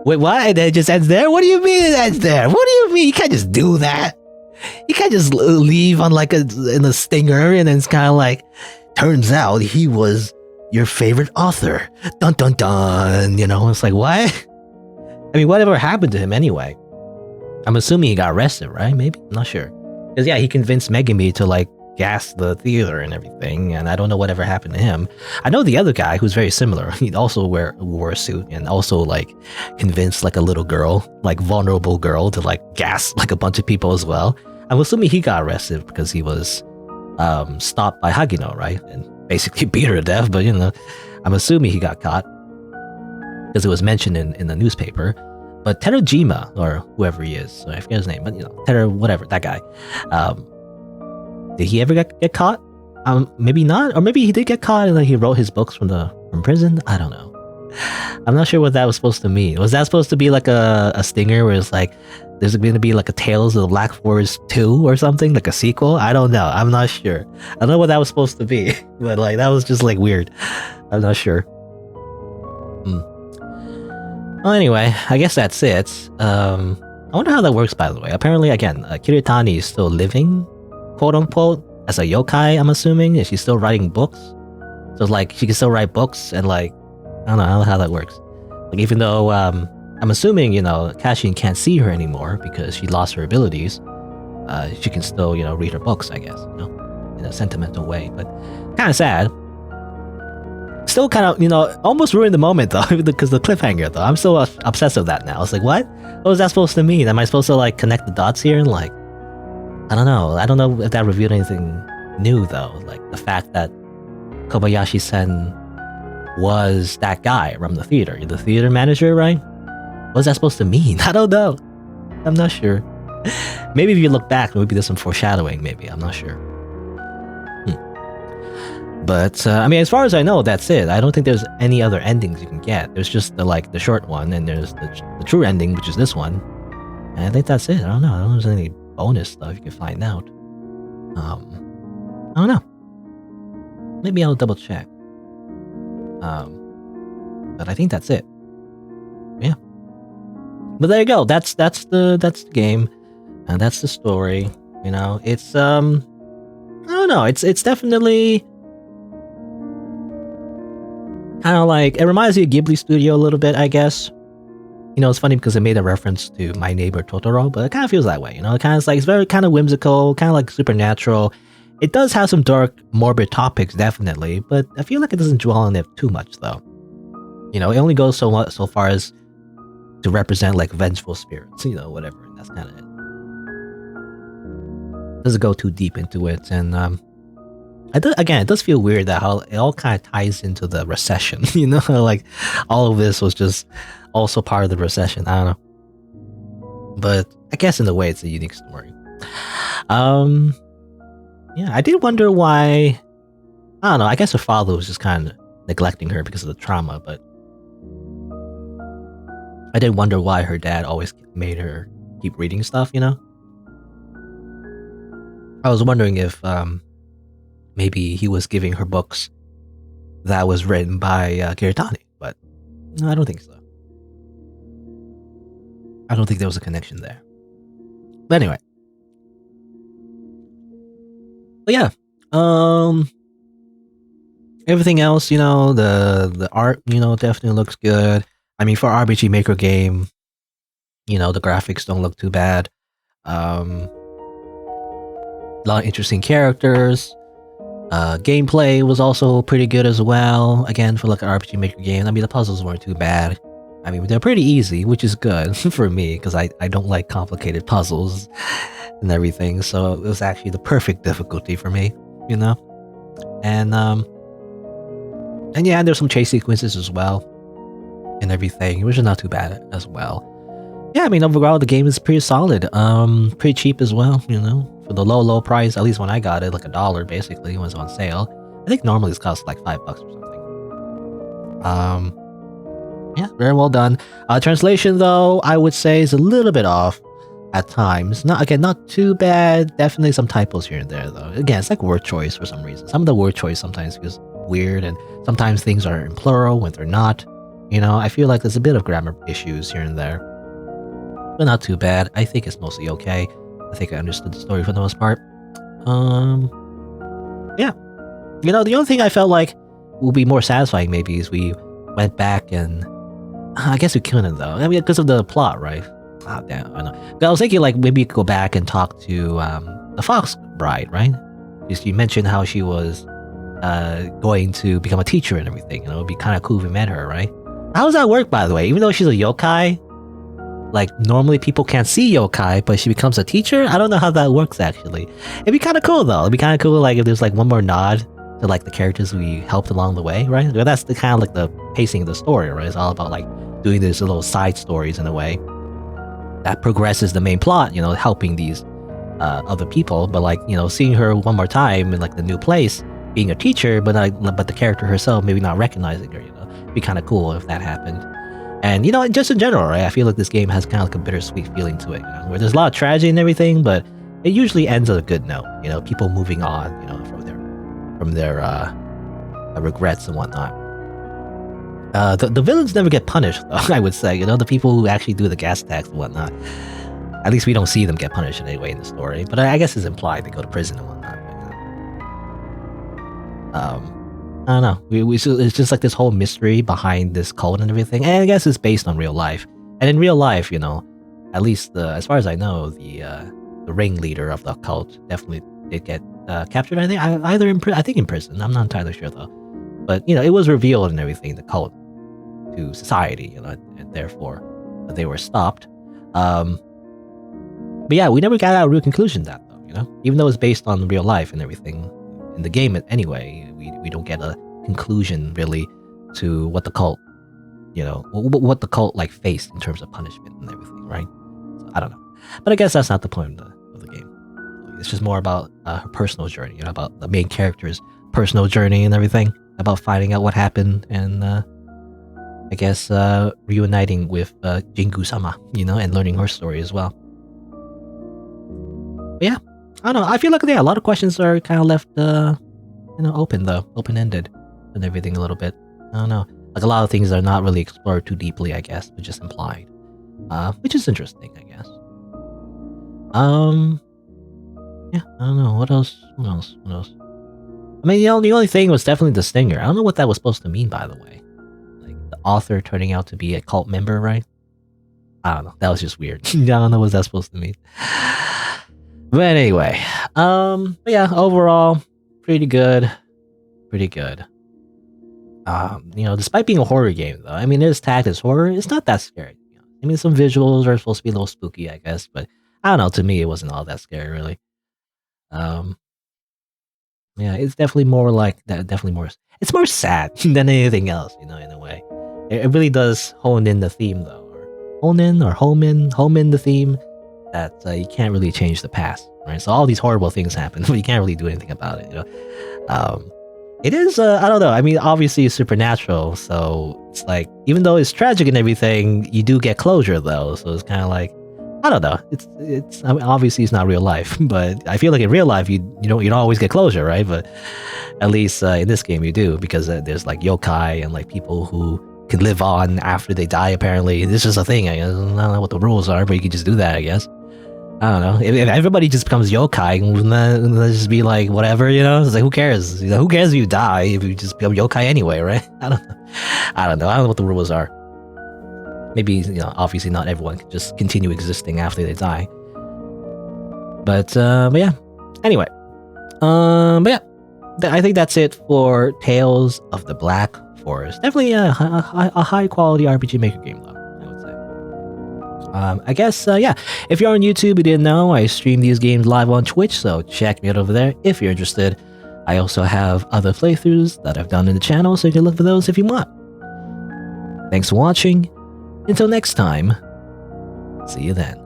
Wait, what? And it just ends there? What do you mean it ends there? What do you mean? You can't just do that. You can't just leave on in a stinger and then it's kind of like, turns out he was your favorite author. Dun dun dun. It's like, what? I mean, whatever happened to him anyway? I'm assuming he got arrested, right? Maybe? I'm not sure. Because yeah, he convinced Megumi to gas the theater and everything, and I don't know whatever happened to him. I know the other guy who's very similar. He also wore a suit and also convinced a little girl, vulnerable girl, to gas a bunch of people as well. I'm assuming he got arrested because he was stopped by Hagino, right? And basically beat her to death. But I'm assuming he got caught because it was mentioned in the newspaper. But Terajima, or whoever he is, I forget his name, but whatever, that guy. Did he ever get caught? Maybe not, or maybe he did get caught and he wrote his books from prison. I don't know. I'm not sure what that was supposed to mean. Was that supposed to be like a stinger where it's like there's going to be like a Tales of the Black Forest 2 or something, like a sequel? I don't know. I'm not sure. I don't know what that was supposed to be, but like that was just like weird. I'm not sure. Well, anyway, I guess that's it. I wonder how that works, by the way. Apparently, again, Kiritani is still living, quote unquote, as a yokai, I'm assuming. Is she still writing books? So it's like she can still write books and like, I don't know how that works. Like even though I'm assuming, Kashin can't see her anymore because she lost her abilities, she can still, read her books, I guess, in a sentimental way. But kind of sad. Still kind of, almost ruined the moment though, because the cliffhanger though. I'm still obsessed with that now. It's like, what was that supposed to mean? Am I supposed to like connect the dots here? And like, I don't know if that revealed anything new though. Like the fact that Kobayashi-sen was that guy from the theater manager, right? What's that supposed to mean? I don't know. I'm not sure. Maybe if you look back, maybe there's some foreshadowing, maybe. I'm not sure. But, as far as I know, that's it. I don't think there's any other endings you can get. There's just the short one, and there's the true ending, which is this one. And I think that's it. I don't know. I don't know if there's any bonus stuff you can find out. I don't know. Maybe I'll double check. But I think that's it. Yeah. But there you go. That's the game, and that's the story. It's I don't know. It's definitely kind of like, it reminds me of Ghibli Studio a little bit, I guess. It's funny because it made a reference to My Neighbor Totoro, but it kind of feels that way. It kind of like, it's very kind of whimsical, kind of like supernatural. It does have some dark, morbid topics, definitely, but I feel like it doesn't dwell on it too much, though. It only goes so far as to represent like vengeful spirits, whatever. And that's kind of it. Doesn't go too deep into it, and it does feel weird that how it all kind of ties into the recession. Like all of this was just also part of the recession. I don't know, but I guess in a way it's a unique story. Yeah, I did wonder why. I don't know. I guess her father was just kind of neglecting her because of the trauma, but I did wonder why her dad always made her keep reading stuff. I was wondering if maybe he was giving her books that was written by Kiritani, but no, I don't think so. I don't think there was a connection there. But anyway. But yeah. Everything else, the art, definitely looks good. For RPG Maker game, the graphics don't look too bad. A lot of interesting characters. Gameplay was also pretty good as well. Again, for like an RPG Maker game, the puzzles weren't too bad. They're pretty easy, which is good for me because I don't like complicated puzzles and everything. So it was actually the perfect difficulty for me, And yeah, there's some chase sequences as well and everything, which is not too bad as well. Yeah, overall the game is pretty solid. Pretty cheap as well, for the low price. At least when I got it, like $1 basically, when it was on sale. I think normally it's cost like $5 or something. Yeah, very well done. Translation though, I would say is a little bit off at times. Not too bad. Definitely some typos here and there though. Again, it's like word choice for some reason. Some of the word choice sometimes feels weird, and sometimes things are in plural when they're not. I feel like there's a bit of grammar issues here and there, but not too bad. I think it's mostly okay. I think I understood the story for the most part. Yeah. The only thing I felt like will be more satisfying maybe is we went back and I guess we couldn't though. Because of the plot, right? Oh, damn, I know. I was thinking like maybe go back and talk to the Fox Bride, right? Because you mentioned how she was going to become a teacher and everything. It would be kind of cool if we met her, right? How does that work, by the way? Even though she's a yokai, like normally people can't see yokai, but she becomes a teacher? I don't know how that works actually. It'd be kind of cool though. It'd be kind of cool like if there's like one more nod to like the characters we helped along the way, right? That's the kind of like the pacing of the story, right? It's all about like doing these little side stories in a way that progresses the main plot, helping these other people. But like, seeing her one more time in like the new place, being a teacher, but the character herself maybe not recognizing her. It'd be kind of cool if that happened. And just in general, right? I feel like this game has kind of like a bittersweet feeling to it, where there's a lot of tragedy and everything, but it usually ends on a good note. People moving on, from their regrets and whatnot. The villains never get punished, though. I would say, the people who actually do the gas attacks and whatnot. At least we don't see them get punished in any way in the story. But I guess it's implied they go to prison and whatnot. I don't know. It's just like this whole mystery behind this cult and everything. And I guess it's based on real life. And in real life, at least as far as I know, the ringleader of the cult definitely did get captured. I think either in prison. I'm not entirely sure though. But it was revealed and everything, the cult to society, and therefore they were stopped. But yeah, we never got a real conclusion to that though. Even though it's based on real life and everything in the game anyway, we don't get a conclusion really to what the cult, what the cult like faced in terms of punishment and everything, right? So, I don't know, but I guess that's not the point of the game. It's just more about her personal journey, about the main character's personal journey and everything, about finding out what happened and I guess reuniting with Jingu-sama, and learning her story as well. But yeah, I don't know. I feel like a lot of questions are kind of left, open though, open-ended and everything a little bit. I don't know. Like a lot of things are not really explored too deeply, I guess, but just implied, which is interesting, I guess. Yeah, I don't know. What else? I mean, the only thing was definitely the stinger. I don't know what that was supposed to mean, by the way. Like the author turning out to be a cult member, right? I don't know. That was just weird. I don't know what that's supposed to mean. But anyway, but yeah, overall, pretty good. Despite being a horror game, though, I mean, it is tagged as horror. It's not that scary. I mean, some visuals are supposed to be a little spooky, I guess, but I don't know. To me, it wasn't all that scary, really. Yeah, it's definitely more like that. Definitely more. It's more sad than anything else, in a way. It really does hone in the theme, though, or home in the theme that you can't really change the past, right? So all these horrible things happen, but you can't really do anything about it. It is. I don't know. I mean, obviously, it's supernatural, so it's like even though it's tragic and everything, you do get closure, though. So it's kind of like. I don't know. It's. I mean, obviously, it's not real life, but I feel like in real life, you don't always get closure, right? But at least in this game, you do because there's like yōkai and like people who can live on after they die. Apparently, this is a thing. I don't know what the rules are, but you can just do that, I guess. I don't know. If everybody just becomes yōkai, let's just be like whatever, It's like who cares? Who cares if you die if you just become yōkai anyway, right? I don't know. I don't know what the rules are. Maybe, obviously not everyone can just continue existing after they die. But yeah. Anyway. But yeah. I think that's it for Tales of the Black Forest. Definitely a high quality RPG Maker game, though, I would say. I guess, yeah. If you're on YouTube, you didn't know, I stream these games live on Twitch, so check me out over there if you're interested. I also have other playthroughs that I've done in the channel, so you can look for those if you want. Thanks for watching. Until next time, see you then.